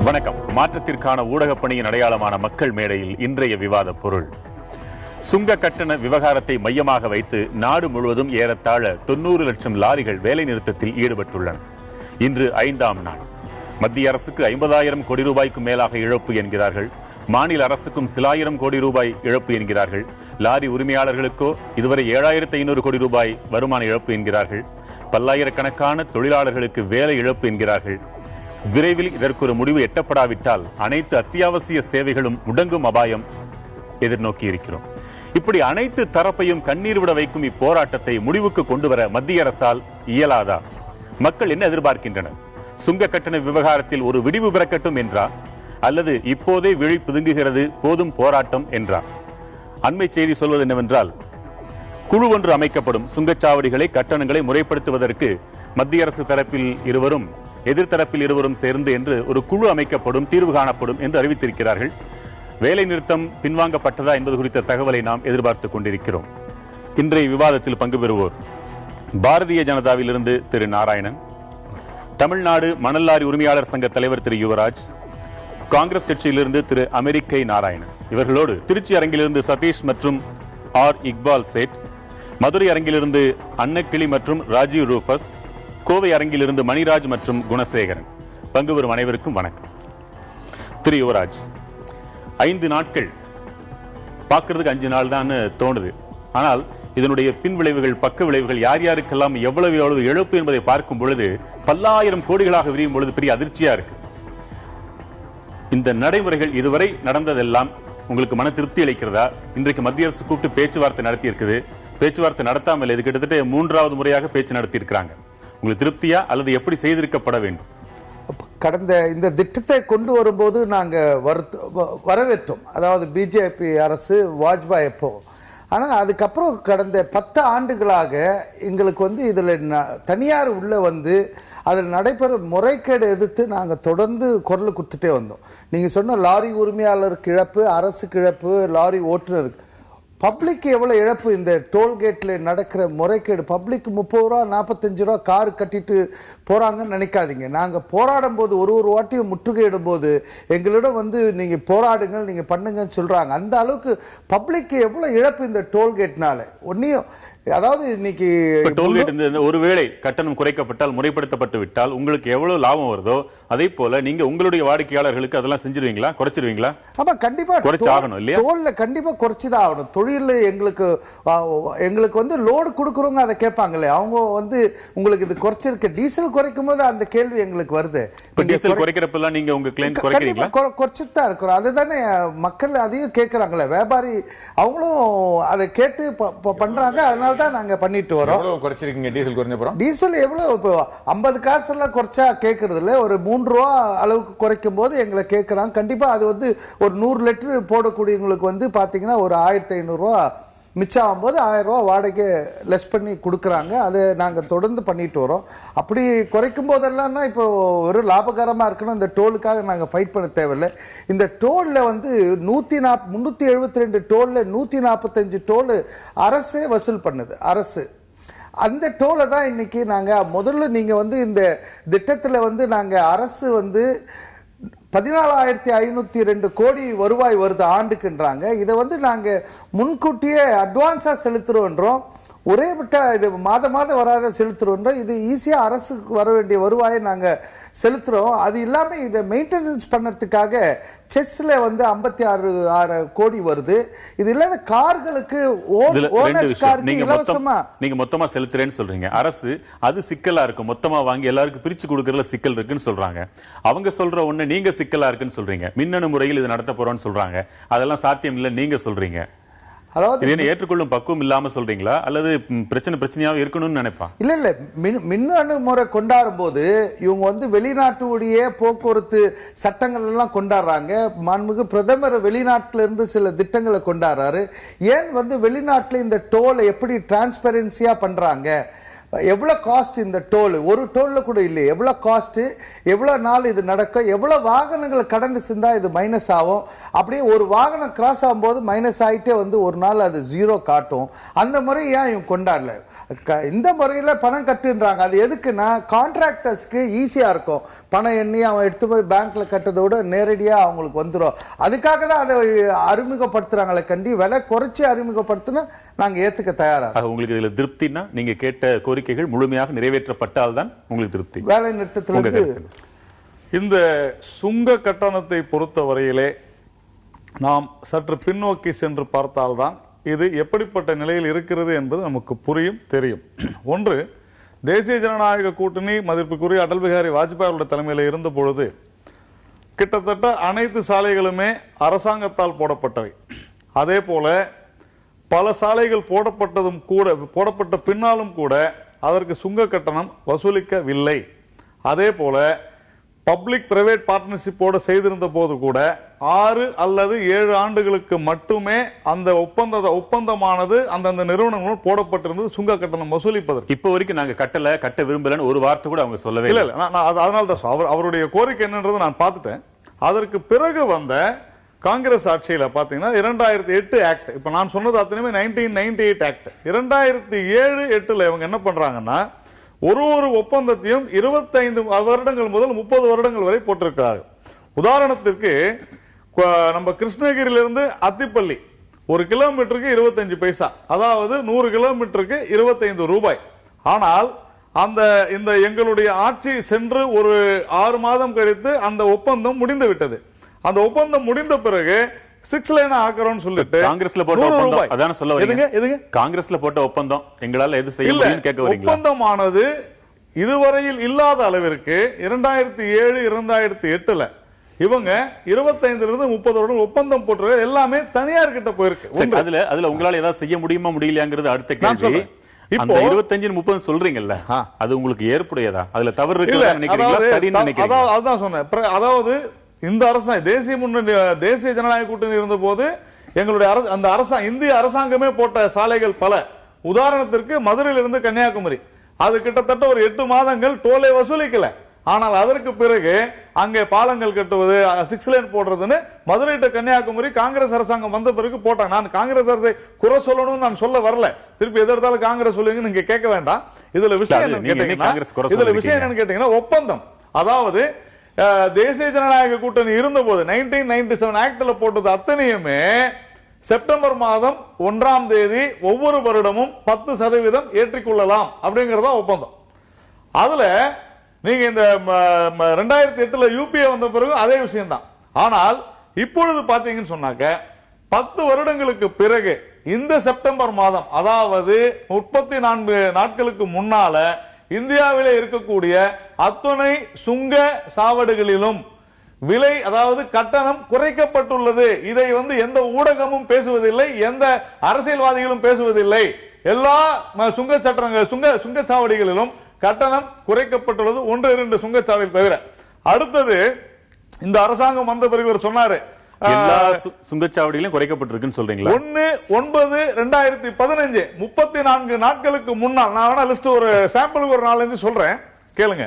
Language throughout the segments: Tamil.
வணக்கம். மாற்றத்திற்கான ஊடகப் பணியின் அடையாளமான மக்கள் மேடையில் இன்றைய விவாத பொருள் சுங்க கட்டண விவகாரத்தை மையமாக வைத்து நாடு முழுவதும் ஏறத்தாழ 90 லட்சம் லாரிகள் வேலை நிறுத்தத்தில் ஈடுபட்டுள்ளன. இன்று 5ஆம் நாள். மத்திய அரசுக்கு 50,000 கோடி ரூபாய்க்கு மேலாக இழப்பு என்கிறார்கள். மாநில அரசுக்கும் சில ஆயிரம் கோடி ரூபாய் இழப்பு என்கிறார்கள். லாரி உரிமையாளர்களுக்கோ இதுவரை 7,500 கோடி ரூபாய் வருமான இழப்பு என்கிறார்கள். பல்லாயிரக்கணக்கான தொழிலாளர்களுக்கு வேலை இழப்பு என்கிறார்கள். விரைவில் இதற்கு ஒரு முடிவு எட்டப்படாவிட்டால் அனைத்து அத்தியாவசிய சேவைகளும் முடங்கும் அபாயம் எதிர்நோக்கி இருக்கிறோம். இப்படி அனைத்து தரப்பையும் கண்ணீர் விட வைக்கும் இப்போராட்டத்தை முடிவுக்கு கொண்டு வர மத்திய அரசால் இயலாதா? மக்கள் என்ன எதிர்பார்க்கின்றனர்? சுங்க கட்டண விவகாரத்தில் ஒரு விடிவு பிறக்கட்டும் என்றா, அல்லது இப்போதே விழி பிதுங்குகிறது போதும் போராட்டம் என்றா? அண்மை செய்தி சொல்வது என்னவென்றால், குழு ஒன்று அமைக்கப்படும். சுங்கச்சாவடிகளை கட்டணங்களை முறைப்படுத்துவதற்கு மத்திய அரசு தரப்பில் இருவரும் எதிர்த்தரப்பில் இருவரும் சேர்ந்து என்று ஒரு குழு அமைக்கப்படும், தீர்வு காணப்படும் என்று அறிவித்திருக்கிறார்கள். வேலை நிறுத்தம் பின்வாங்கப்பட்டதா என்பது குறித்த தகவலை நாம் எதிர்பார்த்துக் கொண்டிருக்கிறோம். இன்றைய விவாதத்தில் பங்கு பெறுவோர் பாரதிய ஜனதாவிலிருந்து திரு நாராயணன், தமிழ்நாடு மணல் லாரி உரிமையாளர் சங்க தலைவர் திரு யுவராஜ், காங்கிரஸ் கட்சியிலிருந்து திரு அமெரிக்கை நாராயணன். இவர்களோடு திருச்சி அரங்கிலிருந்து சதீஷ் மற்றும் ஆர் இக்பால் சேட், மதுரை அரங்கிலிருந்து அன்னக்கிளி மற்றும் ராஜீவ் ரூபஸ், கோவை அரங்கிலிருந்து மணிராஜ் மற்றும் குணசேகரன். பங்கு பெறும் அனைவருக்கும் வணக்கம். திரு யுவராஜ், 5 நாட்கள் பார்க்கறதுக்கு 5 நாள் தான் தோணுது. ஆனால் இதனுடைய பின் விளைவுகள், பக்க விளைவுகள், யார் யாருக்கெல்லாம் எவ்வளவு இழப்பு என்பதை பார்க்கும் பொழுது பல்லாயிரம் கோடிகளாக விரியும் பொழுது பெரிய அதிர்ச்சியா இருக்கு. இந்த நடைமுறைகள் இதுவரை நடந்ததெல்லாம் உங்களுக்கு மன திருப்தி அளிக்கிறதா? இன்றைக்கு மத்திய அரசு கூப்பிட்டு பேச்சுவார்த்தை நடத்தி இருக்குது. பேச்சுவார்த்தை நடத்தாமல் இது கிட்டத்தட்ட 3வது முறையாக பேச்சு நடத்தி இருக்கிறாங்க. உங்களுக்கு திருப்தியா அல்லது எப்படி செய்திருக்கப்பட வேண்டும்? கடந்த இந்த திட்டத்தை கொண்டு வரும்போது நாங்கள் வரவேற்றோம். அதாவது பிஜேபி அரசு வாஜ்பாய் எப்போ. ஆனால் அதுக்கப்புறம் கடந்த 10 ஆண்டுகளாக எங்களுக்கு இதில் தனியார் உள்ளே அதில் நடைபெறும் முறைகேடு எதிர்த்து நாங்கள் தொடர்ந்து குரல் கொடுத்துட்டே வந்தோம். நீங்கள் சொன்ன லாரி உரிமையாளருக்கு இழப்பு, அரசுக்கு இழப்பு, லாரி ஓட்டுநருக்கு, பப்ளிக் எவ்வளோ இழப்பு. இந்த டோல்கேட்டில் நடக்கிற முறைகேடு, பப்ளிக் 30 ரூபா 45 ரூபா கார் கட்டிட்டு போகிறாங்கன்னு நினைக்காதீங்க. நாங்கள் போராடும் போது ஒரு வாட்டியும் முற்றுகையிடும் போது எங்களிடம் நீங்கள் போராடுங்கள், நீங்கள் பண்ணுங்கன்னு சொல்கிறாங்க. அந்த அளவுக்கு பப்ளிக் எவ்வளோ இழப்பு இந்த டோல்கேட்னால. ஒன்றையும் அதாவது இன்னைக்கு டோல்கேட் ஒருவேளை கட்டணம் குறைக்கப்பட்டால், முறைப்படுத்தப்பட்டு விட்டால் உங்களுக்கு எவ்வளவு லாபம் வருதோ அதே போல நீங்க உங்களுடைய வாடிக்கையாளர்களுக்கு அதெல்லாம் செஞ்சிருவீங்களா, குறைச்சிருவீங்களா? ஆமா, கண்டிப்பா குறைச்சு ஆகணும் இல்லையா? டோல்ல கண்டிப்பா குறைச்சுதான் ஆகணும். தொழில் எங்களுக்கு லோடு கொடுக்குறவங்க அதை கேட்பாங்களே, அவங்க உங்களுக்கு இது குறைச்சிருக்கு. டீசல் குறைக்கும் போது அந்த கேள்வி எங்களுக்கு வருது. டீசல் குறைக்கிறப்பெல்லாம் நீங்க உங்க கிளைண்ட் குறைக்கிறீங்களா? குறைச்சிட்டு தான் இருக்கிறோம். அதுதானே மக்கள் அதையும் கேட்கறாங்களே, வியாபாரி அவங்களும் அதை கேட்டு பண்றாங்க. அதனால தான் நாங்க பண்ணிட்டு வரோம். குறைச்சிருக்கீங்க டீசல் குறைஞ்ச டீசல் எவ்வளவு? இப்போ 50 காசு எல்லாம் குறைச்சா கேட்கறது இல்ல, ஒரு 3 ரூபா அளவுக்கு குறைக்கும் போது எங்களை கேட்கறாங்க. கண்டிப்பா அது ஒரு 100 லிட்டர் போடக்கூடியவங்களுக்கு பாத்தீங்கன்னா ஒரு 1,500 ரூபா மிச்சம் ஆகும்போது 1000 ரூபா வாடகை லெஸ் பண்ணி கொடுக்குறாங்க. அதை நாங்கள் தொடர்ந்து பண்ணிட்டு வரோம். அப்படி குறைக்கும் போதெல்லாம் இப்போ ஒரு லாபகரமாக இருக்கணும். இந்த டோலுக்காக நாங்கள் ஃபைட் பண்ண தேவையில்லை. இந்த டோலில் 372 டோலில் 145 டோல் அரசே வசூல் பண்ணுது. அரசு அந்த டோலை தான் இன்னைக்கு நாங்கள் முதல்ல நீங்கள் இந்த திட்டத்தில் நாங்கள் அரசு 14,502 கோடி வருவாய் வருது ஆண்டுக்குன்றாங்க. இதை நாங்கள் முன்கூட்டியே அட்வான்ஸா செலுத்துறோன்றோம். ஒரே விட்டா இது மாதம் வராத செலுத்துறோன்றோம். இது ஈஸியா அரசுக்கு வர வேண்டிய வருவாயை நாங்க செலுத்துறோம். அது இல்லாம இதை மெயின்டெனன்ஸ் பண்ணறதுக்காக செஸ்ல 56 கோடி வருது. இது இல்லாத கார்களுக்கு நீங்க மொத்தமா செலுத்துறேன்னு சொல்றீங்க. அரசு அது சிக்கலா இருக்கும், மொத்தமா வாங்கி எல்லாருக்கும் பிரிச்சு கொடுக்கறதுல சிக்கல் இருக்குன்னு சொல்றாங்க. அவங்க சொல்ற ஒண்ணு நீங்க சிக்கலா இருக்குன்னு சொல்றீங்க. மின்னணு முறையில் இது நடத்த போறோம்னு சொல்றாங்க. அதெல்லாம் சாத்தியம் இல்ல நீங்க சொல்றீங்க. அதாவது ஏற்றுக்கொள்ளும் பக்குவம் இல்லாம சொல்றீங்களா, அல்லது பிரச்சனையாக இருக்கணும்னு நினைப்பா? இல்ல மின்னணு முறை கொண்டாடும் போது இவங்க வெளிநாட்டுடைய போக்குவரத்து சட்டங்கள் எல்லாம் கொண்டாடுறாங்க. மாண்புமிகு பிரதமர் வெளிநாட்டில இருந்து சில திட்டங்களை கொண்டாடுறாரு. ஏன் வெளிநாட்டுல இந்த டோலை எப்படி டிரான்ஸ்பரன்சியா பண்றாங்க, எவ்வளவு காஸ்ட் இந்த டோல், ஒரு டோல்ல கூட இல்லை, எவ்வளவு காஸ்ட், எவ்வளவு நாள் இது நடக்கும், எவ்வளவு வாகனங்கள் கடந்து சென்றா இது மைனஸ் ஆகும், அப்படியே ஒரு வாகனம் கிராஸ் ஆகும்போது மைனஸ் ஆயிட்டே வந்து ஒரு நாள் அது ஜீரோ காட்டும். அந்த முறை ஏன் இவங்க கொண்டாடல? இந்த முறையில பணம் கட்டுன்றாங்க. அது எதுக்குன்னா கான்ட்ராக்டர்ஸ்க்கு ஈஸியா இருக்கும், பணம் எண்ணி அவன் எடுத்து போய் பேங்க்ல கட்டதை விட நேரடியா அவங்களுக்கு வந்துடும். அதுக்காக தான் அதை அறிமுகப்படுத்துறாங்களே கண்டி, விலை குறைச்சி அறிமுகப்படுத்தினா நாங்க ஏத்துக்க தயாரா. உங்களுக்கு இதுல திருப்தினா நீங்க கேட்ட கோரிக்கைகள் முழுமையாக நிறைவேற்றப்பட்டால் தான் உங்களுக்கு திருப்தி. வேலை நிறுத்தத்தில் இந்த சுங்க கட்டணத்தை பொறுத்த வரையிலே நாம் சற்று பின்னோக்கி சென்று பார்த்தால்தான் இது எப்படிப்பட்ட நிலையில் இருக்கிறது என்பது நமக்கு புரியும், தெரியும். ஒன்று, தேசிய ஜனநாயக கூட்டணி மதிப்புக்குரிய அடல் பிகாரி வாஜ்பாய் அவருடைய தலைமையில் இருந்த பொழுது கிட்டத்தட்ட அனைத்து சாலைகளுமே அரசாங்கத்தால் போடப்பட்டவை. அதே போல பல சாலைகள் போடப்பட்டதும் கூட, போடப்பட்ட பின்னாலும் கூட அதற்கு சுங்க கட்டணம் வசூலிக்கவில்லை. அதே போல பப்ளிக் பிரைவேட் பார்ட்னர்ஷிப்போடு செய்திருந்த போது கூட 6 அல்லது 7 ஆண்டுகளுக்கு மட்டுமே அந்த ஒப்பந்தமானது அந்தந்த நிறுவனங்களும் போடப்பட்டிருந்தது சுங்க கட்டணம் வசூலிப்பதற்கு. இப்போ வரைக்கும் நாங்க கட்ட விரும்பலன்னு ஒரு வார்த்தை கூட அவங்க சொல்லவே இல்லை. அதனால தான் அவருடைய கோரிக்கை என்னன்றது நான் பார்த்துட்டேன். அதற்கு பிறகு வந்த காங்கிரஸ் ஆட்சியில பாத்தீங்கன்னா 2008 ஆக்ட், இப்ப நான் சொன்னது அத்தனையுமே 1998 ஆக்ட். 2007-8 இவங்க என்ன பண்றாங்கன்னா ஒரு ஒப்பந்தத்தையும் 25 வருடங்கள் முதல் 30 வருடங்கள் வரை போட்டிருக்கிறார்கள். உதாரணத்திற்கு நம்ம கிருஷ்ணகிரியிலிருந்து அத்திப்பள்ளி 1 கிலோமீட்டருக்கு 25 பைசா, அதாவது 100 கிலோமீட்டருக்கு 25 ரூபாய். ஆனால் இந்த எங்களுடைய ஆட்சி சென்று ஒரு 6 மாதம் கழித்து அந்த ஒப்பந்தம் முடிந்து விட்டது. அந்த ஒப்பந்தம் முடிந்த பிறகு 6 லைன் ஆக்குறோம்னு சொல்லிட்டு காங்கிரஸ்ல போட்ட ஒப்பந்தம், அதான சொல்ல வரீங்க? காங்கிரஸ்ல போட்ட ஒப்பந்தம் எங்களால எது செய்ய முடியும்னு கேட்க வரீங்களா? ஒப்பந்தமானது இதுவரையில் இல்லாத அளவிற்கு 2007-2008 இவங்க 25 30 வருடம் ஒப்பந்தம் போட்டு எல்லாமே தனியார் கிட்ட போயிருக்கு. அதுல உங்களால ஏதாவது செய்ய முடியுமா முடியலையாங்கிறது அடுத்த கேள்வி. இப்போ 25-30 சொல்றீங்கல்ல, அது உங்களுக்கு ஏற்புடையதா? அதுல தவறு இருக்குன்னு நினைக்கிறீங்களா, சரின்னு நினைக்கிறீங்களா? அதான் சொன்னேன். அதாவது இந்த அரசாங்கம் தேசிய முன்னணி தேசிய ஜனநாயக கூட்டணி இருந்த போது எங்களுடைய அந்த இந்திய அரசாங்கமே போட்ட சாலைகள் பல. உதாரணத்திற்கு மதுரையிலிருந்து கன்னியாகுமரி அது கிட்டத்தட்ட ஒரு 8 மாதங்கள் டோலை வசூலிக்கல. ஆனால் அதற்கு பிறகு அங்கே பாலங்கள் கட்டுவது, 6 லைன் போடுறதுன்னு மதுரை டு கன்னியாகுமரி காங்கிரஸ் அரசாங்கம் வந்த பிறகு போட்டாங்க. நான் காங்கிரஸ் அரசை குறை சொல்லணும்னு நான் சொல்ல வரல, திருப்பி எதிர்த்தாலும் காங்கிரஸ் சொல்லுங்க நீங்க கேட்க வேண்டாம். இதுல விஷயம் என்னன்னு கேட்டீங்கன்னா ஒப்பந்தம், அதாவது தேசிய ஜனநாயக கூட்டணி இருந்த போது 1997 ஆக்ட்ல போட்டது அத்தனையுமே செப்டம்பர் மாதம் 1ஆம் தேதி ஒவ்வொரு வருடமும் 10% ஏற்றிக்கொள்ளலாம் அப்படிங்கறதா ஒப்பந்தம். அதுல நீங்க இந்த 2008 யூபிஏ வந்த பிறகு அதே விஷயம் தான். ஆனால் இப்பொழுது பாத்தீங்கன்னு சொன்னாக்க 10 வருடங்களுக்கு பிறகு இந்த செப்டம்பர் மாதம், அதாவது 34 நாட்களுக்கு முன்னால இந்தியாவிலே இருக்கக்கூடிய அத்துணை சுங்க சாவடிகளிலும் விலை, அதாவது கட்டணம் குறைக்கப்பட்டுள்ளது. இதை எந்த ஊடகமும் பேசுவதில்லை, எந்த அரசியல்வாதிகளும் பேசுவதில்லை. எல்லா சுங்கச்சாவடிகளிலும் கட்டணம் குறைக்கப்பட்டுள்ளது, 1-2 சுங்கச்சாவடிகள் தவிர. அடுத்தது இந்த அரசாங்கம் வந்த பிறகு ஒரு சொன்னாரு, எல்லா சுங்கச்சாவடியிலும் குறைக்கப்பட்டிருக்குன்னு சொல்றீங்களா? 1/1/2015 34 நாட்களுக்கு முன்னால், நான் வேணா லிஸ்ட் ஒரு சாம்பிளுக்கு ஒரு 4-5 சொல்றேன் கேளுங்க.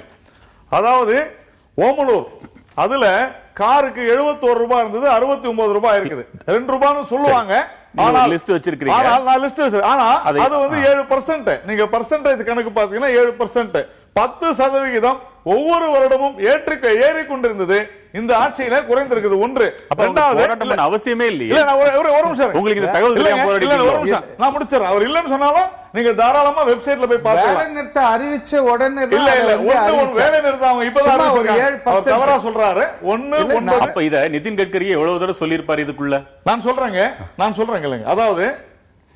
அதாவது ஓமலூர், அதுல காருக்கு 71 ரூபாய் இருந்தது, 69 ரூபாய் இருக்குது. 2 ரூபான்னு சொல்லுவாங்க. லிஸ்ட் வச்சிருக்கீங்க. நான் லிஸ்ட் வச்சிருக்கேன். ஆனா அது 7%. நீங்க பர்சன்டேஜ் கணக்கு பாத்தீங்கன்னா 7%, 10% ஒவ்வொரு வருடமும் ஏறிக்கொண்டிருந்தது. இந்த ஆட்சியில குறைந்திருக்குது. ஒன்று. இரண்டாவது, அவசியமே இல்லையே. ஒரு நிமிஷம், உங்களுக்கு இந்த தகவல் நான் முடிச்சிடறேன். அவர் இல்லன்னு சொன்னாலும் நீங்க தாராளமா வெப்சைட்ல போய் பாருங்க. அறிவிச்ச உடனே வேலை நிறுத்தம் இப்பதான் தவறா சொல்றாரு. அப்ப இத நிதின் கட்கரியே எவ்வளவு தடவை சொல்லியிருப்பாரு இதுக்குள்ள? நான் சொல்றேங்க இல்லைங்க. அதாவது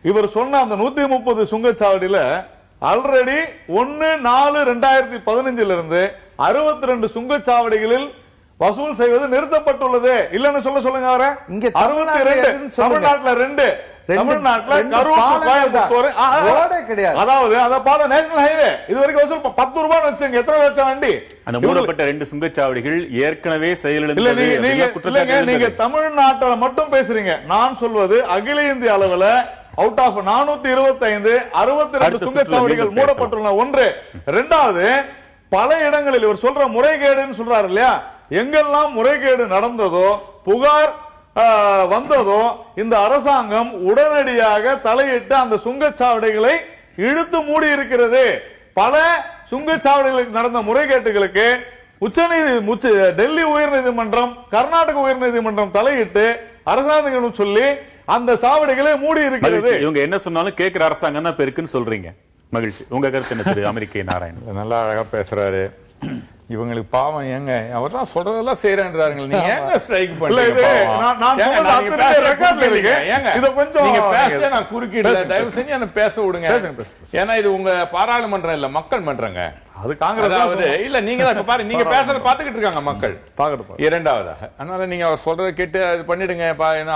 இவர் சொன்ன அந்த 130 சுங்கச்சாவடியில ஆல்ரெடி 1/4/2015 இருந்து 62 சுங்கச்சாவடிகளில் வசூல் செய்வது நிறுத்தப்பட்டுள்ளது. இல்லன்னு சொல்லுங்க. அவரை இங்க 62, தமிழ்நாட்டுல 2, தமிழ்நாட்டுல கரூர், கோயம்புத்தூர் கிடையாது. அதாவது அத பாத நேஷனல் ஹைவே இது வரைக்கும் வசூல் 10 ரூபாய் வச்சுங்க. எத்தனை லட்சம் வண்டி? அந்த மூடப்பட்ட 2 சுங்கச்சாவடிகள் ஏற்கனவே செயலிழந்தது. நீங்க தமிழ்நாட்டில் மட்டும் பேசுறீங்க. நான் சொல்வது அகில இந்திய அளவில் அவுட் ஆஃப் 425 62 சுங்கச்சாவடிகள் மூடப்பட்டுள்ளன. ஒன்று. இரண்டாவது, பல இடங்களில் இவர் சொல்ற முறைகேடுன்னு சொல்றாரு இல்லையா, எங்கெல்லாம் முறைகேடு நடந்ததோ புகார் வந்ததோ இந்த அரசாங்கம் உடனடியாக தலையிட்டு அந்த சுங்கச்சாவடிகளை இழுத்து மூடி இருக்கிறது. பல சுங்கச்சாவடிகளுக்கு நடந்த முறைகேட்டுகளுக்கு டெல்லி உயர்நீதிமன்றம், கர்நாடக உயர்நீதிமன்றம் தலையிட்டு அரசாங்கம் சொல்லி அந்த சாவடிகளை மூடி இருக்கிறது. இவங்க என்ன சொன்னாலும் கேட்கிற அரசாங்கம் தான் பெருக்குன்னு சொல்றீங்க. மகிழ்ச்சி. உங்க கருத்து என்ன திரு அமெரிக்க நாராயணன்? நல்லா அழகா பேசுறாரு. இவங்களுக்கு பாவம் ஏங்க, அவர் தான் சொல்றதெல்லாம் செய்யறாங்க. நீங்க ஏங்க ஸ்ட்ரைக் பண்றீங்க? நான் குறுக்கிடல, தயவு செஞ்சு என்ன பேச விடுங்க. ஏன்னா இது உங்க பாராளுமன்றம் இல்ல, மக்கள் மன்றங்க. அது காங்கிரஸ் இல்ல. நீங்க தான் பாருங்க, நீங்க பேசுறத பாத்துக்கிட்டு இருக்காங்க மக்கள். இரண்டாவதாக, அதனால நீங்க அவர் சொல்றதை கேட்டு அது பண்ணிடுங்க.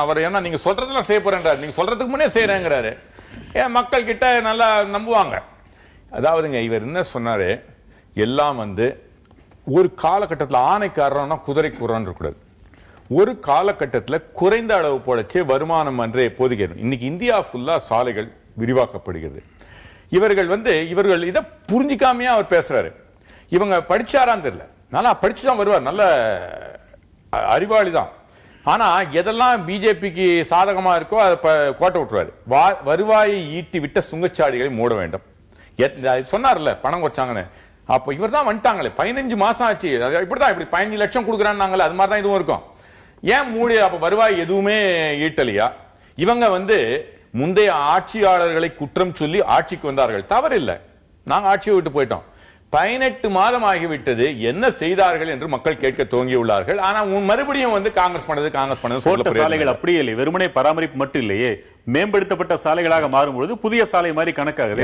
அவர் ஏன்னா நீங்க சொல்றதெல்லாம் செய்ய போறேன்றாரு, நீங்க சொல்றதுக்கு முன்னே செய்யறேங்கிறாரு. ஏன் மக்கள் கிட்ட நல்லா நம்புவாங்க. அதாவதுங்க, இவர் என்ன சொன்னாரு, எல்லாம் ஒரு காலகட்டத்தில் ஆணைக்காரனா குதிரை கூறான் இருக்கக்கூடாது. ஒரு காலகட்டத்தில் குறைந்த அளவு போலச்சே வருமானம் அன்றே போதுகிறது. இன்னைக்கு இந்தியா ஃபுல்லா சாலைகள் விரிவாக்கப்படுகிறது. இவர்கள் இதை புரிஞ்சிக்காமையா அவர் பேசுறாரு. இவங்க படிச்சாரான்னு தெரியல, நல்லா படிச்சுதான் வருவார், நல்ல அறிவாளி தான். ஆனா எதெல்லாம் பிஜேபிக்கு சாதகமா இருக்கோ அதை கோட்டை விட்டுருவாரு. வருவாயை ஈட்டி விட்ட சுங்கச்சாவடிகளை மூட வேண்டும் சொன்னார்ல, பணம் குறைச்சாங்கன்னு. அப்ப இவர் தான் வந்துட்டாங்களே, 15 மாசம் ஆச்சு. இப்படிதான், இப்படி 15 லட்சம் கொடுக்குறான்னு அது மாதிரி தான் இதுவும் இருக்கும். ஏன் மூடி? அப்ப வருவாய் எதுவுமே ஈட்டலையா? இவங்க முந்தைய ஆட்சியாளர்களை குற்றம் சொல்லி ஆட்சிக்கு வந்தார்கள், தவறில்லை. நாங்க ஆட்சியை விட்டு போயிட்டோம். 18 மாதம் ஆகிவிட்டது, என்ன செய்தார்கள் என்று மக்கள் கேட்க துவங்கியுள்ளார்கள். ஆனா மறுபடியும் காங்கிரஸ் பண்ணது சாலைகள் அப்படியே இல்லை, வெறுமனே பராமரிப்பு மட்டும் இல்லையே, மேம்படுத்தப்பட்ட சாலைகளாக மாறும்போது புதிய சாலை மாதிரி கணக்காகுது.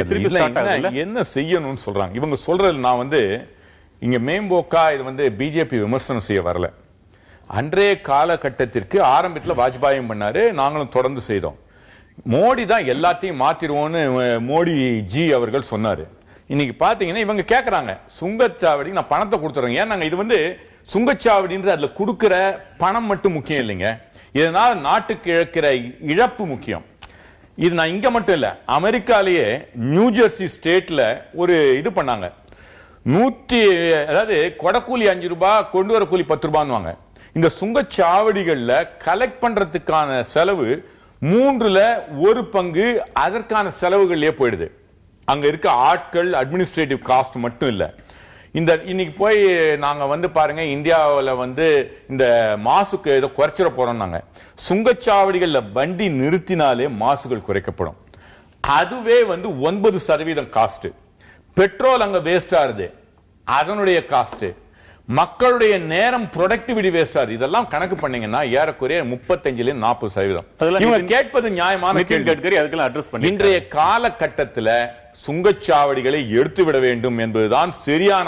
என்ன செய்யணும்னு சொல்றாங்க இவங்க. சொல்றது நான் இங்க மேம்போக்கா இது பிஜேபி விமர்சனம் செய்ய வரல. அன்றைய காலகட்டத்திற்கு ஆரம்பத்தில் வாஜ்பாயும் பண்ணாரு, நாங்களும் தொடர்ந்து செய்தோம். மோடி தான் எல்லாத்தையும் மாத்திருவோம்னு மோடி ஜி அவர்கள் சொன்னாரு. இன்னைக்கு பாத்தீங்கன்னா இவங்க கேக்குறாங்க, சுங்கச்சாவடி நான் பணத்தை கொடுத்துறேன். ஏன் நாங்க இது சுங்கச்சாவடின்ற அதுல கொடுக்கிற பணம் மட்டும் முக்கியம் இல்லைங்க, இதனால நாட்டுக்கு இழக்கிற இழப்பு முக்கியம். இது நான் இங்க மட்டும் இல்ல, அமெரிக்காலேயே நியூ ஜெர்சி ஸ்டேட்ல ஒரு இது பண்ணாங்க. அதாவது கொடக்கூலி 5 ரூபாய், கொண்டு வர கூலி 10 ரூபான்னு. இந்த சுங்கச்சாவடிகள்ல கலெக்ட் பண்றதுக்கான செலவு 1/3 பங்கு அதற்கான செலவுகளே போயிடுது. அங்க இருக்க ஆட்கள், அட்மினிஸ்ட்ரேட்டிவ் காஸ்ட் மட்டும் இல்ல. இன்னைக்கு போய் நாங்க பாருங்க, இந்தியாவில் இந்த மாசுக்கு ஏதோ குறைச்சிட போறோம். நாங்க சுங்கச்சாவடிகள்ல வண்டி நிறுத்தினாலே மாசுகள் குறைக்கப்படும். அதுவே 9% காஸ்ட். பெட்ரோல் அங்க வேஸ்ட் ஆகுது, அதனுடைய காஸ்ட். மக்களுடைய நேரம், ப்ரொடக்டிவிட்டி வேஸ்ட் ஆகுது. இதெல்லாம் கணக்கு பண்ணீங்கன்னா ஏறக்குறைய 35-40%. இவங்க கேட்பது நியாயமான கேள்வி. இன்றைய காலகட்டத்தில் சுங்கச்சாவடிகளை எடுத்துவிட வேண்டும் என்பதுதான் சரியான